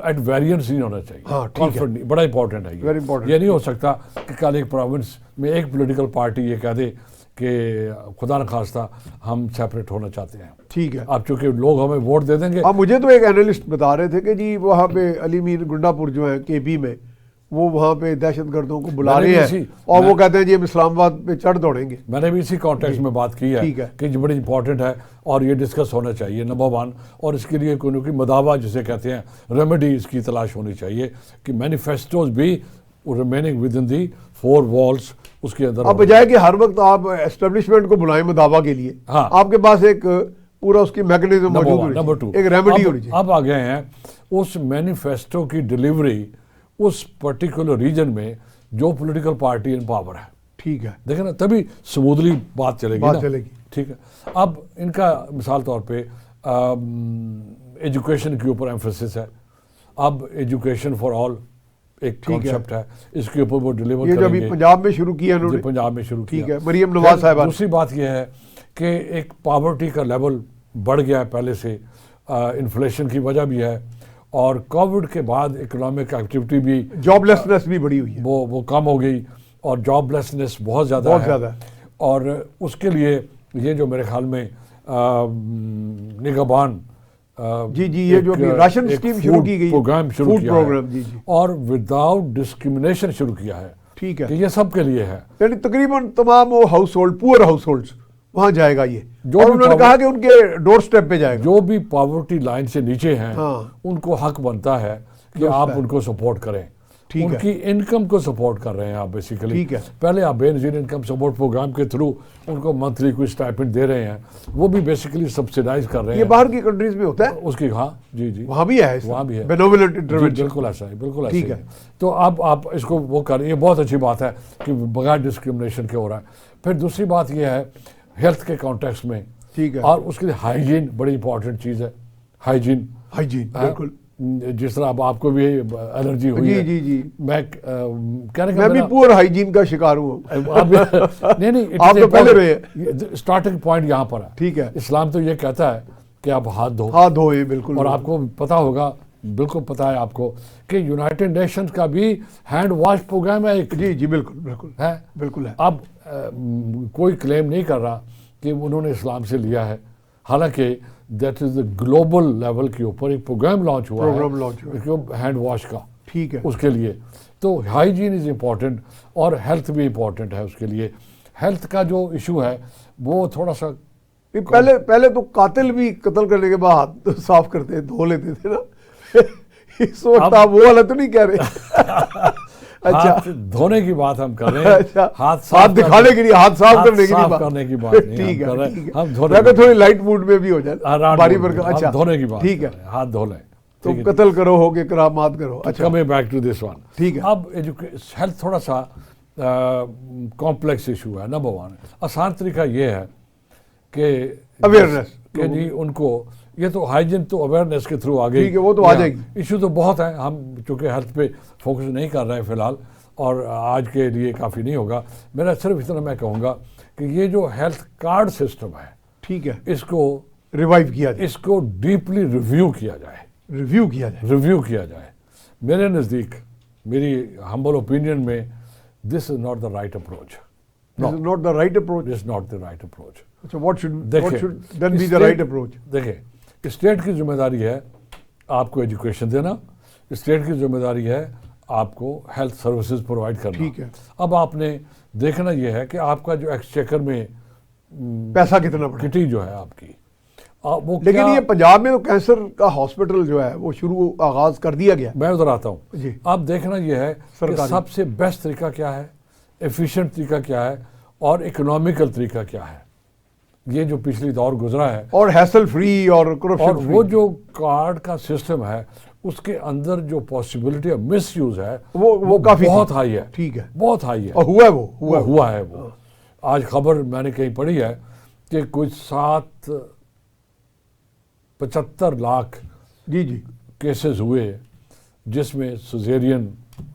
ایٹ ویریئنس نہیں ہونا چاہیے. بڑا امپورٹنٹ ہے یہ نہیں ہو سکتا کہ کل ایک پروونس میں ایک پولیٹیکل پارٹی یہ کہہ دے کہ خدا نخواستہ ہم سیپریٹ ہونا چاہتے ہیں. ٹھیک ہے. اب چونکہ لوگ ہمیں ووٹ دے دیں گے. اب مجھے تو ایک اینالسٹ بتا رہے تھے کہ جی وہاں پہ علی میر گنڈا پور جو ہے کے پی میں وہ وہاں پہ دہشت گردوں کو بلا رہے ہیں اور وہ کہتے ہیں جی ہم اسلام آباد پہ چڑھ دوڑیں گے. میں نے بھی اسی کانٹیکسٹ میں بات کی ہے کہ یہ بڑی امپورٹنٹ ہے اور یہ ڈسکس ہونا چاہیے نمبر 1. اور اس کے لیے کوئی نہ کوئی مداوع جسے کہتے ہیں ریمیڈی اس کی تلاش ہونی چاہیے کہ مینیفیسٹوز بھی remaining with in the 4 walls اس کے اندر. اب بجائے کہ ہر وقت آپ اسٹیبلشمنٹ کو بلائیں مداوع کے لیے، آپ کے پاس ایک پورا اس کی میکنزم موجود ہونی چاہیے، ایک ریمیڈی ہونی چاہیے. اب آ گئے ہیں اس مینیفیسٹو کی ڈلیوری اس پرٹیکولر ریجن میں جو پولیٹیکل پارٹی ان پاور ہے. ٹھیک ہے. دیکھیں نا تبھی سموتھلی بات چلے گی. ٹھیک ہے. اب ان کا مثال طور پہ ایجوکیشن کے اوپر ایمفیسس ہے. اب ایجوکیشن فار آل ایک کانسیپٹ ہے، اس کے اوپر وہ ڈلیور کریں گے. یہ جو ابھی پنجاب میں شروع کیا انہوں نے. پنجاب میں شروع کیا. ٹھیک ہے. مریم نواز صاحبہ. دوسری بات یہ ہے کہ ایک پاورٹی کا لیول بڑھ گیا ہے پہلے سے، انفلیشن کی وجہ بھی ہے، اور کووڈ کے بعد اکنامک ایکٹیویٹی بھی، جاب لیسنس بھی بڑی ہوئی ہے، وہ کم ہو گئی اور جاب لیسنس بہت زیادہ ہے. اور اس کے لیے یہ جو میرے خیال میں نگہبان جی یہ جو راشن اسکیم شروع کی گئی، پروگرام شروع کیا ہے اور وداؤٹ ڈسکریمنیشن شروع کیا ہے. ٹھیک ہے. کہ یہ سب کے لیے ہے، یعنی تقریباً تمام وہ ہاؤس ہولڈ، پور ہاؤس ہولڈز وہاں جائے گا یہ. اور انہوں نے کہا کہ ان کے ڈور سٹیپ پہ جائے گا. جو بھی پاورٹی لائن سے نیچے ہیں ان کو حق بنتا ہے کہ آپ ان کو سپورٹ کریں. ان کی انکم کو سپورٹ کر رہے ہیں آپ بیسیکلی. پہلے آپ بے نظیر انکم سپورٹ پروگرام کے تھرو ان کو منتھلی کوئی اسٹائپنڈ دے رہے ہیں، وہ بھی بیسیکلی سبسیڈائز کر رہے ہیں. یہ باہر کی کنٹریز میں ہوتا ہے اس کی. ہاں جی وہاں بھی ہے، وہاں بھی ہے بینوولنٹ انٹرونشن. بالکل ایسا ہے، بالکل ایسا ہے. تو اب آپ اس کو وہ کر رہے ہیں، یہ بہت اچھی بات ہے کہ بغیر ڈسکریمنیشن کے ہو رہا ہے. پھر دوسری بات یہ ہے ہیلتھ کے کانٹیکس میں، ٹھیک ہے، اور اس کے لیے ہائیجین بڑی امپورٹنٹ چیز ہے. ہائیجین بالکل. جس طرح اب آپ کو بھی الرجی ہوئی ہے، جی میں بھی پور ہائیجین کا شکار ہوں. نہیں آپ تو پہلے رہے ہیں. اسٹارٹنگ پوائنٹ یہاں پر ہے. ٹھیک ہے. اسلام تو یہ کہتا ہے کہ آپ ہاتھ دھوئیں. بالکل. اور آپ کو پتا ہوگا، بالکل پتا ہے آپ کو کہ یونائٹڈ نیشنز کا بھی ہینڈ واش پروگرام ہے ایک. جی بالکل ہے، بالکل ہے. اب کوئی کلیم نہیں کر رہا کہ انہوں نے اسلام سے لیا ہے، حالانکہ دیٹ از گلوبل لیول کے اوپر ایک پروگرام لانچ ہوا ہے ہینڈ واش کا. ٹھیک ہے. اس کے لیے تو ہائیجین از امپورٹنٹ اور ہیلتھ بھی امپورٹنٹ ہے اس کے لیے. ہیلتھ کا جو ایشو ہے وہ تھوڑا سا پہلے تو قاتل بھی قتل کرنے کے بعد ہاتھ صاف کرتے دھو لیتے تھے نا. اس وقت آپ وہ والا تو نہیں کہہ رہے؟ ہاتھ دھونے کی بات ہم کر رہے ہیں, ہاتھ دکھانے کے لیے, ہاتھ صاف کرنے صاف کرنے کی بات نہیں ٹھیک ہم کر ہے, رہے ٹھیک ہم ہے, دھونے میں تھوڑی لائٹ موڈ میں بھی ہو جائے باری پر. اچھا دھونے کی بات ٹھیک ہے, ہاتھ دھو لیں. تو قتل کرو ہو کے کرامات کرو. اچھا coming back to this one. ٹھیک ہے. اب ہیلتھ تھوڑا سا کمپلیکس ایشو ہے. نمبر ون, آسان طریقہ یہ ہے کہ اویئرنیس کہ جی ان کو یہ تو ہائیجین تو اویئرنیس کے تھرو آ گئی, ٹھیک ہے, وہ تو آ جائے گی. ایشو تو بہت ہیں, ہم چونکہ ہیلتھ پہ فوکس نہیں کر رہے ہیں فی الحال اور آج کے لیے کافی نہیں ہوگا. میرا صرف اتنا میں کہوں گا کہ یہ جو ہیلتھ کارڈ سسٹم ہے, ٹھیک ہے, اس کو ریوائیو کیا جائے, اس کو ڈیپلی ریویو کیا جائے. ریویو کیا جائے. میرے نزدیک, میری ہمبل اوپینین میں, this is not the right approach. not the right approach. This is not the right approach. So what should then be the right approach? دیکھیں, اسٹیٹ کی ذمہ داری ہے آپ کو ایجوکیشن دینا, اسٹیٹ کی ذمہ داری ہے آپ کو ہیلتھ سروسز پرووائڈ کرنا. ٹھیک ہے. اب آپ نے دیکھنا یہ ہے کہ آپ کا جو ایکسچیکر میں پیسہ کتنا پڑا, کٹی جو ہے آپ کی, وہ لیکن یہ پنجاب میں تو کینسر کا ہاسپٹل جو ہے وہ آغاز کر دیا گیا. میں ادھر آتا ہوں. جی. اب دیکھنا یہ ہے کہ سب سے بیسٹ طریقہ کیا ہے, ایفیشینٹ طریقہ کیا ہے, اور اکنامیکل طریقہ کیا ہے. یہ جو پچھلی دور گزرا ہے, اور ہیسل فری اور کرپشن فری, وہ جو کارڈ کا سسٹم ہے اس کے اندر جو پاسبلٹی آف مس یوز ہے وہ کافی بہت ہائی ہے. ٹھیک ہے, بہت ہائی ہے. اور ہوا ہے وہ. آج خبر میں نے کہیں پڑھی ہے کہ کچھ 75 لاکھ جی کیسز ہوئے جس میں سیزیرین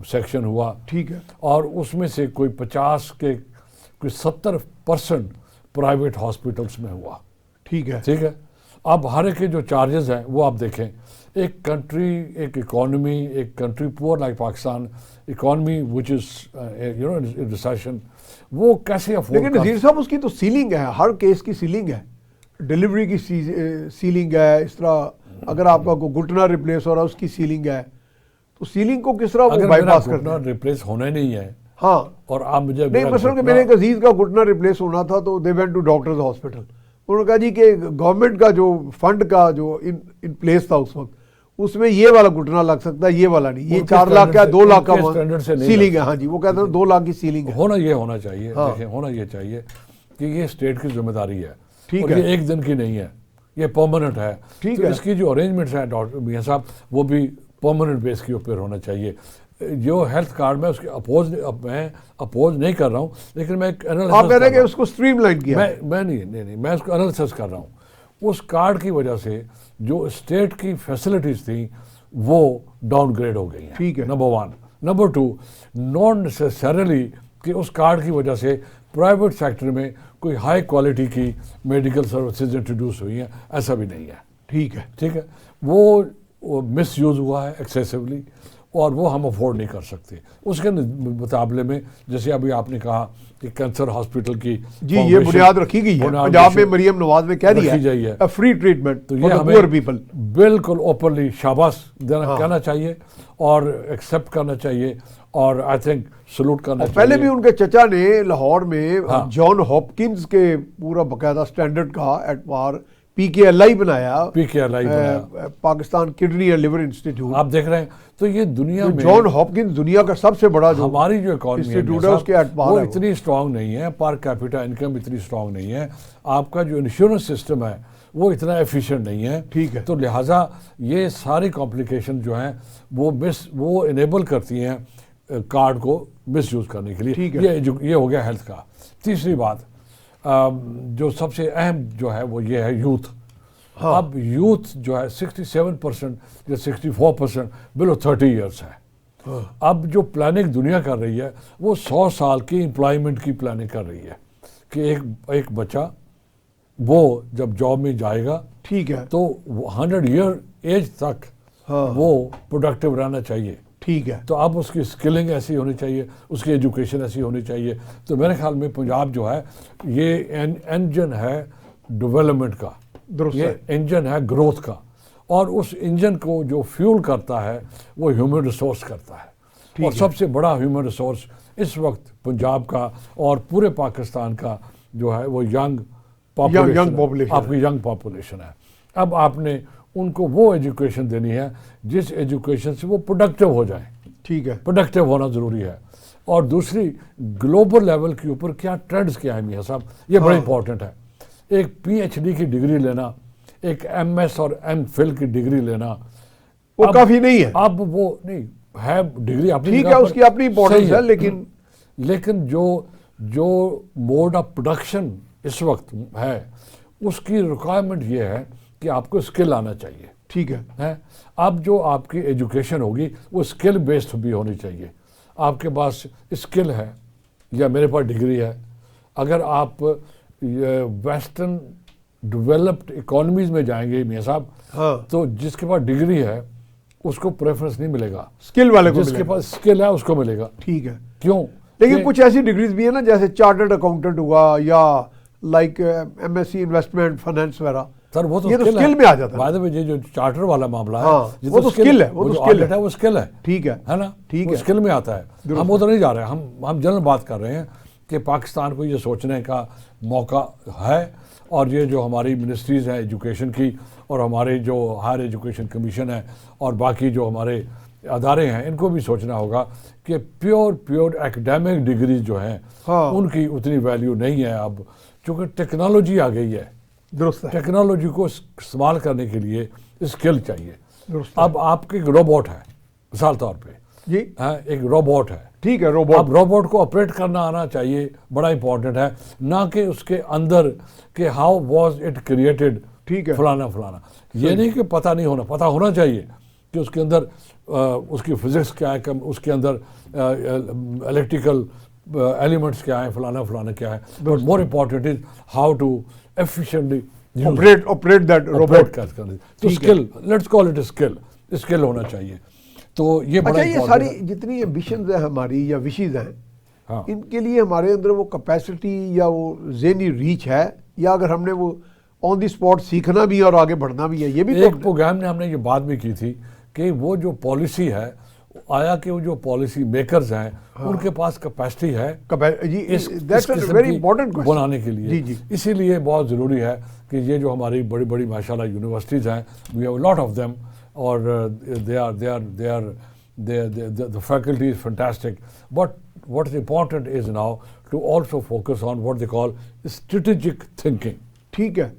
سیکشن ہوا. ٹھیک ہے. اور اس میں سے کوئی 50 کے کوئی 70% پرائیویٹ ہاسپٹلس میں ہوا. ٹھیک ہے. ٹھیک ہے. اب ہر ایک کے جو چارجز ہیں وہ آپ دیکھیں, ایک کنٹری, ایک اکانومی, ایک کنٹری پور لائک پاکستان, اکانومی وچ از ان ریسیشن, وہ کیسے افورڈ. لیکن نذیر صاحب اس کی تو سیلنگ ہے, ہر کیس کی سیلنگ ہے, ڈیلیوری کی سیلنگ ہے, اس طرح اگر آپ کا کوئی گھٹنا ریپلیس ہو رہا ہے اس کی سیلنگ ہے, تو سیلنگ کو کس طرح وہ بائی پاس کرتے ہیں. گھٹنا ریپلیس ہونا نہیں ہے. ہاں, اور آپ مجھے نہیں, مثلا کہ میرے ایک عزیز کا گھٹنا ریپلیس ہونا تھا تو they went to doctors hospital. انہوں نے کہا جی کہ گورنمنٹ کا جو فنڈ کا جو ان پلیس تھا اس وقت, اس میں یہ والا گھٹنا لگ سکتا ہے, یہ والا نہیں, یہ 4 لاکھ کا 2 لاکھ کا سیلنگ ہے. ہاں جی, وہ کہتے ہیں 2 لاکھ کی سیلنگ ہے. ہونا چاہیے. دیکھیں, ہونا یہ چاہیے کہ یہ اسٹیٹ کی ذمہ داری ہے. ٹھیک ہے. یہ ایک دن کی نہیں ہے, یہ پرماننٹ ہے. ٹھیک ہے. اس کی جو ارینجمنٹس ہیں ڈاکٹر میاں صاحب, وہ بھی پرماننٹ بیس کے اوپر ہونا چاہیے. جو ہیلتھ کارڈ میں اس کے اپوز نہیں کر رہا ہوں, لیکن میں ایک آپ کہہ رہے ہیں کہ اس کو اسٹریم لائن کیا. میں نہیں, میں اس کو انالیسس کر رہا ہوں. اس کارڈ کی وجہ سے جو اسٹیٹ کی فیسلٹیز تھیں وہ ڈاؤن گریڈ ہو گئی ہیں. ٹھیک ہے. نمبر 1. نمبر 2, نان نیسیسریلی کہ اس کارڈ کی وجہ سے پرائیویٹ سیکٹر میں کوئی ہائی کوالٹی کی میڈیکل سروسز انٹروڈیوس ہوئی ہیں, ایسا بھی نہیں ہے. ٹھیک ہے. ٹھیک ہے. وہ مس یوز ہوا ہے ایکسیسولی, اور وہ ہم افورڈ نہیں کر سکتے. اس کے مقابلے میں جیسے ابھی آپ نے کہا کہ کینسر ہاسپٹل کی جی یہ بنیاد رکھی گئی ہے پنجاب میں, مریم نواز نے کہہ دیا ہے فری ٹریٹمنٹ تو یہ ہمیں بالکل اوپنلی شاباش دینا کہنا چاہیے اور ایکسیپٹ کرنا چاہیے, اور آئی تھنک سلوٹ کرنا چاہیے. پہلے بھی ان کے چچا نے لاہور میں جان ہاپکنز کے پورا باقاعدہ سٹینڈرڈ کا اعتبار PKLI بنایا, Pakistan kidney and liver institute. آپ دیکھ رہے ہیں تو یہ دنیا میں جان ہاپکنز دنیا کا سب سے بڑا جو ہماری جو اکانومی ہے اس کے اعتبار وہ اتنی اسٹرانگ نہیں ہے, پر کیپٹا انکم اتنی اسٹرانگ نہیں ہے, آپ کا جو انشورنس سسٹم ہے وہ اتنا ایفیشینٹ نہیں ہے. ٹھیک ہے. تو لہٰذا یہ ساری کمپلیکیشن جو ہیں وہ انیبل کرتی ہیں کارڈ کو مس یوز کرنے کے لیے. یہ ہو گیا ہیلتھ کا. تیسری بات جو سب سے اہم جو ہے وہ یہ ہے یوتھ. اب یوتھ جو ہے 67% یا 64% بلو 30 ایئرس ہے. اب جو پلاننگ دنیا کر رہی ہے وہ 100 سال کی امپلائمنٹ کی پلاننگ کر رہی ہے کہ ایک بچہ وہ جب جاب میں جائے گا, ٹھیک ہے, تو 100 ایئر ایج تک وہ پروڈکٹیو رہنا چاہیے. ٹھیک ہے. تو اب اس کی اسکلنگ ایسی ہونی چاہیے, اس کی ایجوکیشن ایسی ہونی چاہیے. تو میرے خیال میں پنجاب جو ہے یہ انجن ہے ڈیولپمنٹ کا, یہ انجن ہے گروتھ کا, اور اس انجن کو جو فیول کرتا ہے وہ ہیومن ریسورس کرتا ہے. اور سب سے بڑا ہیومن ریسورس اس وقت پنجاب کا اور پورے پاکستان کا جو ہے وہ ینگ پاپولیشن، آپ کی ینگ پاپولیشن ہے. اب آپ نے ان کو وہ ایجوکیشن دینی ہے جس ایجوکیشن سے وہ پروڈکٹیو ہو جائیں. ٹھیک ہے، پروڈکٹیو ہونا ضروری ہے. اور دوسری گلوبل لیول کے اوپر کیا ٹرینڈز کیا ہے میاں صاحب، یہ بڑا امپورٹنٹ ہے. ایک پی ایچ ڈی کی ڈگری لینا، ایک ایم ایس اور ایم فل کی ڈگری لینا وہ کافی نہیں ہے. اب وہ نہیں ہے، ڈگری اپنی ٹھیک ہے، اس کی اپنی امپورٹنس ہے، لیکن جو موڈ آف پروڈکشن اس وقت ہے اس کی ریکوائرمنٹ یہ ہے کہ آپ کو اسکل آنا چاہیے. ٹھیک ہے، اب جو آپ کی ایجوکیشن ہوگی وہ اسکل بیسڈ بھی ہونی چاہیے. آپ کے پاس اسکل ہے یا میرے پاس ڈگری ہے، اگر آپ ویسٹرن ڈیولپڈ اکانومیز میں جائیں گے میاں صاحب تو جس کے پاس ڈگری ہے اس کو پریفرنس نہیں ملے گا، اسکل والے کو جس کے پاس اسکل ہے اس کو ملے گا. ٹھیک ہے، کیوں؟ لیکن کچھ ایسی ڈگریز بھی ہیں نا جیسے چارٹرڈ اکاؤنٹنٹ ہوا یا like M S C investment finance وغیرہ، سر وہ تو اسکل میں آ جاتا ہے. بائی دا وے یہ جو چارٹر والا معاملہ ہے وہ تو اسکل ہے، وہ تو اسکل ہے، وہ اسکل ہے. ٹھیک ہے نا، ٹھیک ہے، اسکل میں آتا ہے. ہم ادھر نہیں جا رہے، ہم جنرل بات کر رہے ہیں کہ پاکستان کو یہ سوچنے کا موقع ہے. اور یہ جو ہماری منسٹریز ہیں ایجوکیشن کی اور ہمارے جو ہائر ایجوکیشن کمیشن ہے اور باقی جو ہمارے ادارے ہیں ان کو بھی سوچنا ہوگا کہ پیور ایکڈیمک ڈگریز جو ہیں ان کی اتنی ویلیو نہیں ہے اب، چونکہ ٹیکنالوجی آ گئی ہے. درست ہے، ٹیکنالوجی کو استعمال کرنے کے لیے اسکل چاہیے. درست ہے. اب آپ کے ایک روبوٹ ہے مثال طور پہ، جی ایک روبوٹ ہے، ٹھیک ہے، روبوٹ. اب روبوٹ کو آپریٹ کرنا آنا چاہیے، بڑا امپورٹنٹ ہے، نہ کہ اس کے اندر کہ ہاؤ واز اٹ کریٹڈ، ٹھیک ہے، فلانا فلانا. یہ نہیں کہ پتہ نہیں ہونا، پتہ ہونا چاہیے کہ اس کے اندر اس کی فزکس کیا ہے، اس کے اندر الیکٹریکل ایلیمنٹس کیا ہیں، فلانا فلانا کیا ہے. But more important is how to efficiently operate that robot. تو skill, let's call it skill ہونا چاہیے. تو یہ بڑا اچھا، یہ ساری جتنی ایمبیشنز ہیں ہماری یا وشیز ہیں، ان کے لیے ہمارے اندر وہ کیپیسٹی یا وہ ذہنی ریچ ہے، یا اگر ہم نے وہ آن دی اسپاٹ سیکھنا بھی اور آگے بڑھنا بھی ہے؟ یہ بھی ایک پروگرام میں ہم نے یہ بات بھی کی تھی کہ وہ جو پالیسی ہے آیا کہ وہ جو پالیسی میکرز ہیں ان کے پاس کیپیسٹی ہے بنانے کے لیے. اسی لیے بہت ضروری ہے کہ یہ جو ہماری بڑی بڑی ماشاءاللہ یونیورسٹیز ہیں، we have lot of them, اور the faculty is fantastic, but what is important is now to also focus on what they call strategic thinking. ٹھیک ہے،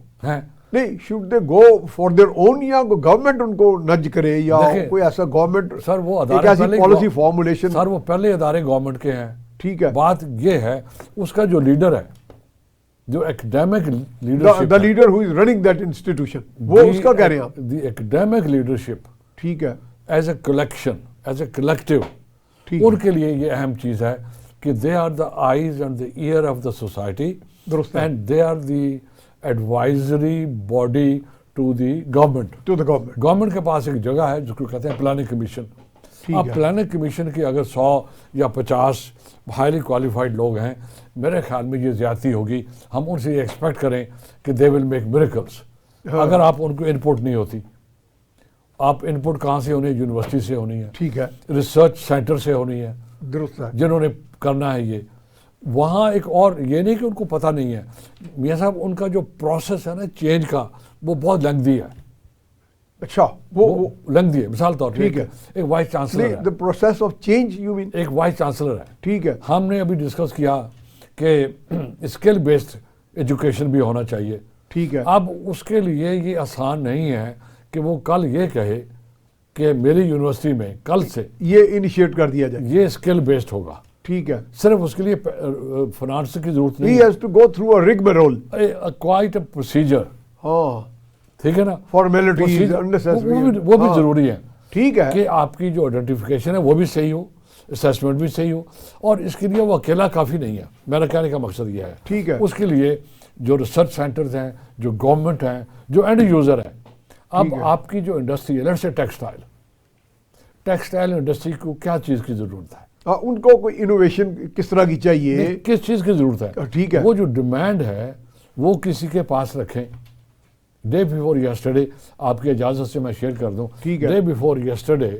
نہیں should they go for their own یا government ان کو نج کرے یا کوئی ایسا گورنمنٹ سر وہ ادارے پالیسی فارمولیشن؟ سر وہ پہلے ادارے گورنمنٹ کے ہیں. ٹھیک ہے، بات یہ ہے اس کا جو لیڈر ہے، جو academic leadership, the leader who is running that institution، وہ اس کا کہہ رہے ہیں آپ؟ دی ایکڈیمک لیڈرشپ، ٹھیک ہے، as a collection, as a collective, ان کے لیے یہ اہم چیز ہے کہ they are the eyes and the ear of the society, and they are the advisory body to the government. Government کے پاس ایک جگہ ہے جس کو کہتے ہیں پلاننگ کمیشن. اب پلاننگ کمیشن کی اگر 100 یا 50 ہائیلی کوالیفائڈ لوگ ہیں، میرے خیال میں یہ زیادتی ہوگی. ہم ان سے یہ ایکسپیکٹ کریں کہ دے ول میک میریکلس. اگر آپ ان کو ان پٹ نہیں ہوتی، آپ ان پٹ کہاں سے ہونی ہے؟ یونیورسٹی سے ہونی ہے، ٹھیک ہے، ریسرچ سینٹر سے ہونی ہے، درست ہے، جنہوں نے کرنا ہے یہ. وہاں ایک اور یہ نہیں کہ ان کو پتہ نہیں ہے میاں صاحب، ان کا جو پروسیس ہے نا چینج کا وہ بہت لینگدی ہے. اچھا، وہ لینگدی ہے. مثال طور پہ ٹھیک ہے، ایک وائس چانسلر ہے، the process of change you mean؟ ایک وائس چانسلر ہے. ٹھیک ہے، ہم نے ابھی ڈسکس کیا کہ اسکل بیسڈ ایجوکیشن بھی ہونا چاہیے. ٹھیک ہے، اب اس کے لیے یہ آسان نہیں ہے کہ وہ کل یہ کہے کہ میری یونیورسٹی میں کل سے یہ انیشیٹ کر دیا جائے، یہ اسکل بیسڈ ہوگا. ٹھیک ہے، صرف اس کے لیے فنانس کی ضرورت نہیں he has to go through a rigmarole، quite a procedure. ہاں، ٹھیک ہے نا، فارمیلٹیز وہ بھی ضروری ہے. ٹھیک ہے، کہ آپ کی جو آئیڈینٹیفیکیشن ہے وہ بھی صحیح ہو، اسیسمنٹ بھی صحیح ہو، اور اس کے لیے وہ اکیلا کافی نہیں ہے. میرا کہنے کا مقصد یہ ہے، ٹھیک ہے، اس کے لیے جو ریسرچ سینٹرز ہیں، جو گورنمنٹ ہیں، جو اینڈ یوزر ہیں. اب آپ کی جو انڈسٹری ہے، لیٹس سے ٹیکسٹائل انڈسٹری کو کیا چیز کی ضرورت ہے؟ ان کو کوئی انوویشن کس طرح کی چاہیے، کس چیز کی ضرورت ہے؟ ٹھیک ہے، وہ جو ڈیمانڈ ہے وہ کسی کے پاس رکھیں. ڈے بیفور یسٹرڈے، آپ کی اجازت سے میں شیئر کر دوں، ٹھیک ہے، ڈے بیفور یسٹرڈے،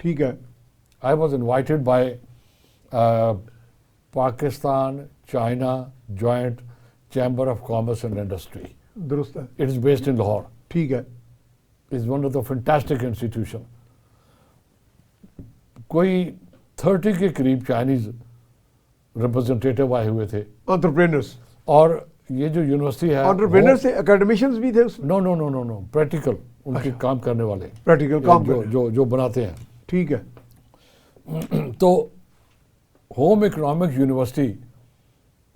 ٹھیک ہے. I was invited by Pakistan China Joint Chamber of Commerce and Industry. درست ہے. It is based in Lahore. ٹھیک ہے. It's one of the fantastic institution. کوئی 30 کے قریب چائنیز ریپرزنٹیٹو آئے ہوئے تھے. انٹرپرینرس. اور یہ جو یونیورسٹی ہے انٹرپرینر سے اکیڈمیشینز بھی تھے اس میں. نو پریکٹیکل ان کے کام کرنے والے, پریکٹیکل کام جو بناتے ہیں. ٹھیک ہے. تو ہوم اکنامک یونیورسٹی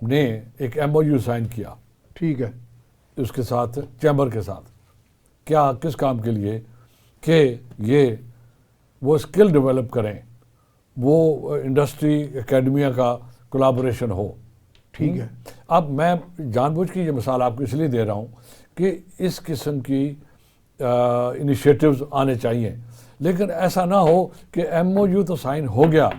نے ایک ایم او یو سائن کیا. ٹھیک ہے. اس کے ساتھ چیمبر کے ساتھ, کیا کس کام کے لیے, کہ یہ وہ اسکل ڈیولپ کریں, وہ انڈسٹری اکیڈمیا کا کولابوریشن ہو. ٹھیک ہے. اب میں جان بوجھ کے یہ مثال آپ کو اس لیے دے رہا ہوں کہ اس قسم کی انیشیٹوز آنے چاہیے, لیکن ایسا نہ ہو کہ ایم او یو تو سائن ہو گیا,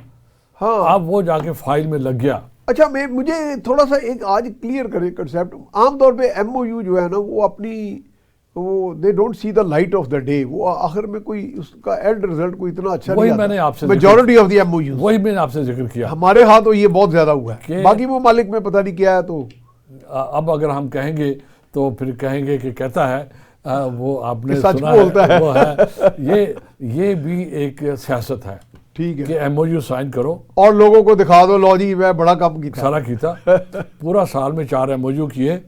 ہاں اب وہ جا کے فائل میں لگ گیا. اچھا مجھے تھوڑا سا ایک آج کلیئر کرے کنسیپٹ. عام طور پہ ایم او یو جو ہے نا وہ اپنی وہ they don't see the light of the day, وہ آخر میں کوئی اس کا اینڈ رزلٹ کوئی اتنا اچھا نہیں آتا. میں نے آپ سے majority of the M O U, وہی میں نے آپ سے ذکر کیا. ہمارے ہاں تو یہ بہت زیادہ ہوا ہے, باقی ممالک میں پتہ نہیں کیا ہے. تو اب اگر ہم کہیں گے تو پھر کہیں گے کہ کہتا ہے وہ آپ نے سچ سنا بولتا ہے. وہ ہے یہ بھی ایک سیاست ہے. ٹھیک ہے. کہ ایم او یو سائن کرو اور لوگوں کو دکھا دو, لو جی میں بڑا کام کیا, سارا کیتا. پورا سال میں 4 ایم او یو کیے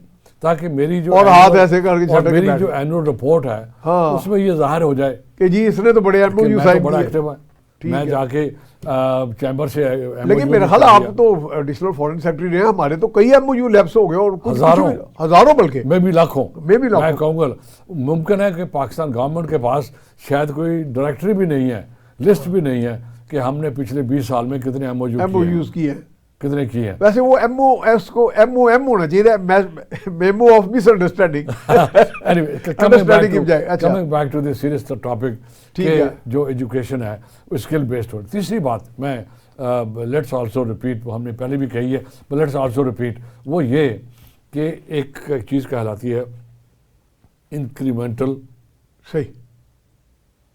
تاکہ میری جو اور ہاتھ ایسے کر کے اور میری جو اینوئل رپورٹ ہے اس میں یہ ظاہر ہو جائے کہ جی اس نے تو بڑے ایم او یو سائن بڑا کیے. ایکٹیو ہے. میں جا کے چیمبر سے لیکن میرا خیال آپ تو ایڈیشنل فارن سیکرٹری رہے ہیں, ہمارے تو کئی ایم او یو لیپس ہو گئے, اور ہزاروں بلکہ میں بھی لاکھوں. میں کہوں گا ممکن ہے کہ پاکستان گورنمنٹ کے پاس شاید کوئی ڈائریکٹری بھی نہیں ہے, لسٹ بھی نہیں ہے کہ ہم نے پچھلے 20 سال میں کتنے ایم او یوز کیے ہیں, کتنے کیے ہیں. ویسے وہ ایم او ایس کو ایم او ایم ہونا چاہیے, memo of misunderstanding. Coming back to the serious topic, کہ جو ایجوکیشن ہے وہ اسکل بیسڈ ہو. تیسری بات میں لیٹس آلسو ریپیٹ, ہم نے پہلے بھی کہی ہے, لیٹس آلسو ریپیٹ, وہ یہ کہ ایک چیز کہلاتی ہے انکریمنٹل, صحیح,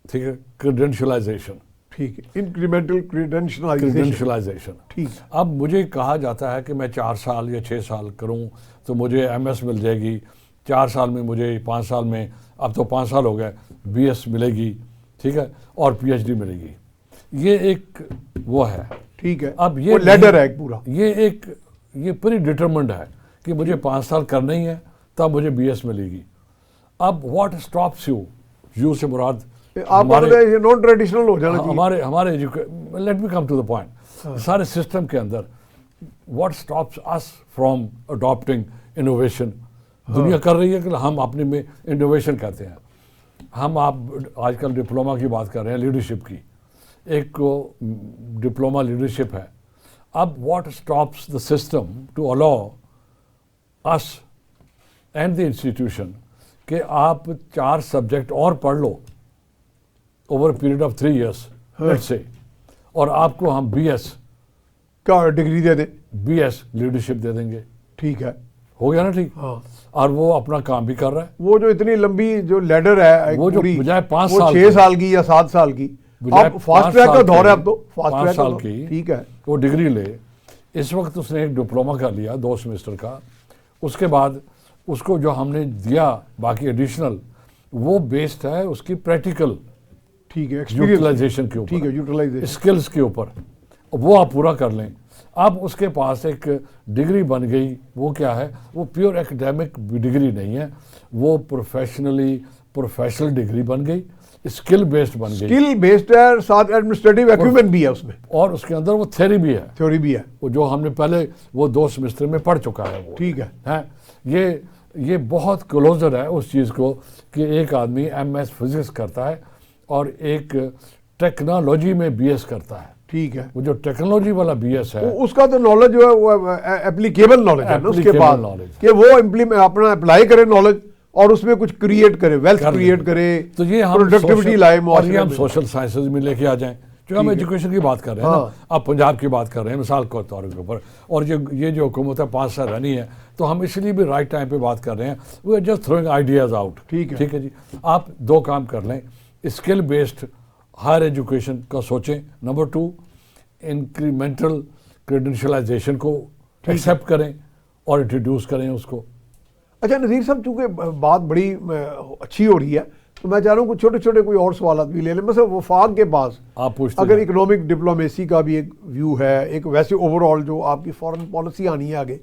ٹھیک ہے, کریڈینشلائزیشن. ٹھیک ہے, انکریمنٹل کریڈینشلائزیشن. ٹھیک. اب مجھے کہا جاتا ہے کہ میں 4 سال یا 6 سال کروں تو مجھے ایم ایس مل جائے گی, 4 سال میں مجھے 5 سال میں, اب تو 5 سال ہو گئے, بی ایس ملے گی, ٹھیک ہے, اور پی ایچ ڈی ملے گی. یہ ایک وہ ہے. ٹھیک ہے. اب یہ لیڈر ہے پورا, یہ پوری ڈٹرمنڈ ہے کہ مجھے 5 سال کرنا ہی ہے تب مجھے بی ایس ملے گی. اب واٹ اسٹاپس یو سے مراد آپ نان ٹریڈیشنل ہو جانا چاہیے. ہمارے let me come to the point. سارے سسٹم کے اندر what stops us from adapting innovation. دنیا کر رہی ہے کہ ہم اپنے میں انوویشن کرتے ہیں. ہم آپ آج کل ڈپلوما کی بات کر رہے ہیں, لیڈرشپ کی, ایک ڈپلوما لیڈرشپ ہے. اب what stops the system to allow us and the institution کہ آپ 4 سبجیکٹ اور پڑھ لو over period of 3 years let's say, اور آپ کو ہم بی ایس کا ڈگری دے دیں, بی ایس لیڈرشپ دے دیں گے. ٹھیک ہے, ہو گیا نا. ٹھیک. ہاں. اور وہ اپنا کام بھی کر رہا ہے. وہ جو اتنی لمبی جو لیڈر ہے, وہ جو بجائے 5 سال 6 سال کی یا 7 سال کی, اب فاسٹ ٹریک کا دور ہے, اب تو فاسٹ 5 سال کی, ٹھیک ہے, وہ ڈگری لے. اس وقت اس نے ایک ڈپلوما کر لیا 2 سیمسٹر کا. اس کے بعد اس کو جو ہم نے دیا باقی ایڈیشنل, وہ بیسڈ ہے اس کی پریکٹیکل, ٹھیک ہے, یوٹیلائزیشن کے اوپر, ٹھیک ہے, یوٹیلائزیشن اسکلز کے اوپر, وہ آپ پورا کر لیں. اب اس کے پاس ایک ڈگری بن گئی. وہ کیا ہے, وہ پیور ایکڈیمک ڈگری نہیں ہے, وہ پروفیشنل ڈگری بن گئی, اسکل بیسڈ بن گئی. اسکل بیسڈ ہے, ساتھ ایڈمنسٹریٹو ایکوپمنٹ بھی ہے اس میں, اور اس کے اندر وہ تھیوری بھی ہے. تھیوری بھی ہے, وہ جو ہم نے پہلے وہ 2 سیمسٹر میں پڑھ چکا ہے. وہ ٹھیک ہے. یہ بہت کلوزر ہے اس چیز کو کہ ایک آدمی ایم ایس فزکس کرتا ہے اور ایک ٹیکنالوجی میں بی ایس کرتا ہے. ٹھیک ہے. وہ جو ٹیکنالوجی والا بی ایس ہے اس کا تو نالج جو ہے وہ اپلیکیبل نالج ہے نا, اس کے بعد کہ وہ اپنا اپلائی کرے نالج اور اس میں کچھ کریٹ کرے, ویلتھ کریٹ کرے, تو یہ پروڈکٹیوٹی لائے. اور یہ ہم سوشل سائنسز میں لے کے آ جائیں, جو ہم ایجوکیشن کی بات کر رہے ہیں نا, آپ پنجاب کی بات کر رہے ہیں مثال کے طور کے اوپر, اور یہ جو حکومت ہے 5 سال رہنی ہے, تو ہم اس لیے بھی رائٹ ٹائم پہ بات کر رہے ہیں. We are just throwing ideas out. ٹھیک ہے جی. آپ 2 کام کر لیں, اسکل بیسڈ ہائر ایجوکیشن کا سوچیں. نمبر 2 انکریمنٹل کریڈنشلائزیشن کو ایکسیپٹ کریں اور انٹروڈیوس کریں اس کو. اچھا نذیر صاحب، چونکہ بات بڑی اچھی ہو رہی ہے تو میں چاہ رہا ہوں کہ چھوٹے چھوٹے کوئی اور سوالات بھی لے لیں. مثلا وفاق کے پاس آپ پوچھتے اگر ہیں. اکنامک ڈپلومیسی کا بھی ایک ویو ہے، ایک ویسے اوور آل جو آپ کی فارن پالیسی آنی ہے آگے،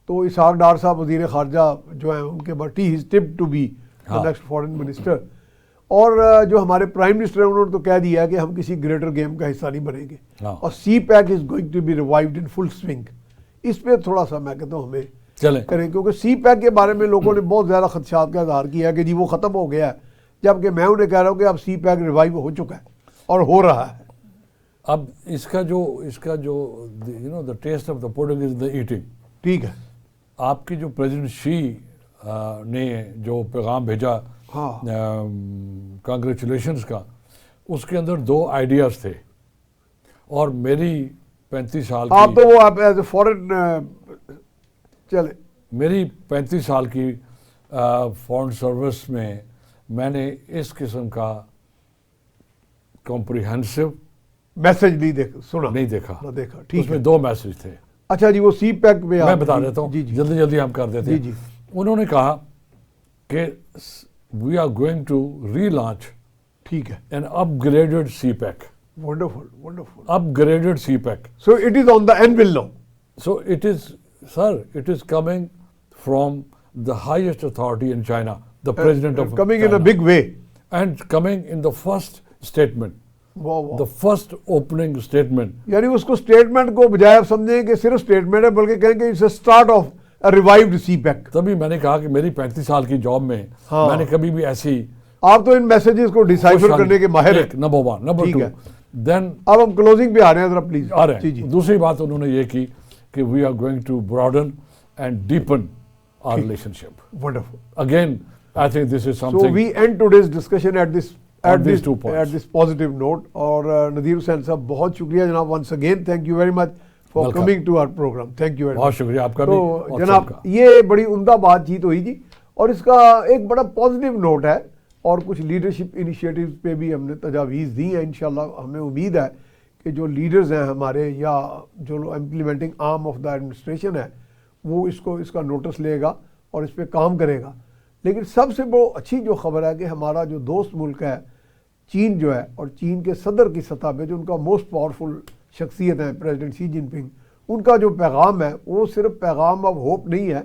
تو اسحاق ڈار صاحب وزیر خارجہ جو ہیں ان کے بعد he is tip to be the next foreign minister, اور جو ہمارے پرائم منسٹر ہیں انہوں نے تو کہہ دیا ہے کہ ہم کسی گریٹر گیم کا حصہ نہیں بنیں گے، اور CPEC is going to be revived in full swing. اس پہ تھوڑا سا میں کہتا ہوں ہمیں چلیں کریں، کیونکہ سی پیک کے بارے میں لوگوں نے بہت زیادہ خدشات کا اظہار کیا ہے کہ جی وہ ختم ہو گیا ہے، جبکہ میں انہیں کہہ رہا ہوں کہ اب سی پیک ریوائیو ہو چکا ہے اور ہو رہا ہے. اب اس کا جو you know the test of the pudding is the eating. ٹھیک ہے. آپ کی جو پریزیڈنٹ شی نے جو پیغام بھیجا ہاں کانگریچولیشنز کا، اس کے اندر 2 آئیڈیاز تھے، اور میری 35 سال آپ کی تو وہ آپ ایز اے فارن چلے میری 35 سال کی فارن سروس میں نے اس قسم کا کمپریہنسو میسج نہیں دیکھا، سنا نہیں دیکھا. نہ دیکھا. اس ٹھیک میں ہے. 2 میسج تھے. اچھا جی، وہ سی پیک میں میں بتا دیتا ہوں، جی جی جلدی جلدی ہم کر دیتے جی ہیں. جی انہوں نے کہا کہ we are going to relaunch ٹھیک ہے. An upgraded CPEC. Wonderful wonderful. Upgraded CPEC. So it is on the anvil now. So it is coming from the highest authority in China, the president of coming China, in a big way. and coming in the first statement, واہ واہ. the first opening statement. یعنی اس کو statement کو بجائے آپ سمجھیں کہ صرف اسٹیٹمنٹ ہے، بلکہ کہیں کہ it's a start of revived CPEC. تبھی میں نے کہا کہ میری 35 سال کی جاب میں ہاں. میں نے کبھی بھی ایسی آپ تو ان میسیجز کو ڈیسائفر کرنے کے ماہر ہیں. نمبر 1. نمبر ٹھیک 2 ہے. دین اب ہم کلوزنگ پہ آ رہے ہیں ذرا پلیز. آ رہے جی ہیں. جی. دوسری بات انہوں نے یہ کی کہ we are going to broaden and deepen our relationship. Wonderful. Again I think this is So something. we end today's discussion at these 2 points. at this positive note. اور نذیر حسین صاحب بہت شکریہ جناب. once again thank you very much for Welcome. coming to our program. thank you very much. بہت شکریہ آپ کا بھی تو اور جناب سب کا. یہ بڑی عمدہ بات چیت ہوئی جی، اور اس کا ایک بڑا پازیٹیو نوٹ ہے، اور کچھ لیڈرشپ انیشیٹیوز پہ بھی ہم نے تجاویز دی ہیں. انشاءاللہ ہمیں امید ہے کہ جو لیڈرز ہیں ہمارے، یا جو implementing arm of the administration ہے، وہ اس کا نوٹس لے گا اور اس پہ کام کرے گا. لیکن سب سے بہت اچھی جو خبر ہے کہ ہمارا جو دوست ملک ہے چین جو ہے، اور چین کے صدر کی سطح پہ جو ان کا موسٹ پاورفل شخصیت ہے پریزیڈنٹ شی جن پنگ، ان کا جو پیغام ہے وہ صرف پیغام آف ہوپ نہیں ہے،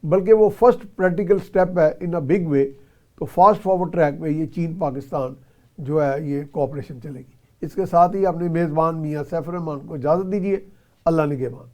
بلکہ وہ فرسٹ پریکٹیکل سٹیپ ہے ان اے بگ وے. تو فاسٹ فارورڈ ٹریک پہ یہ چین پاکستان جو ہے یہ کوآپریشن چلے گی. اس کے ساتھ ہی اپنے میزبان میاں سیف الرحمان کو اجازت دیجیے. اللہ نگہبان.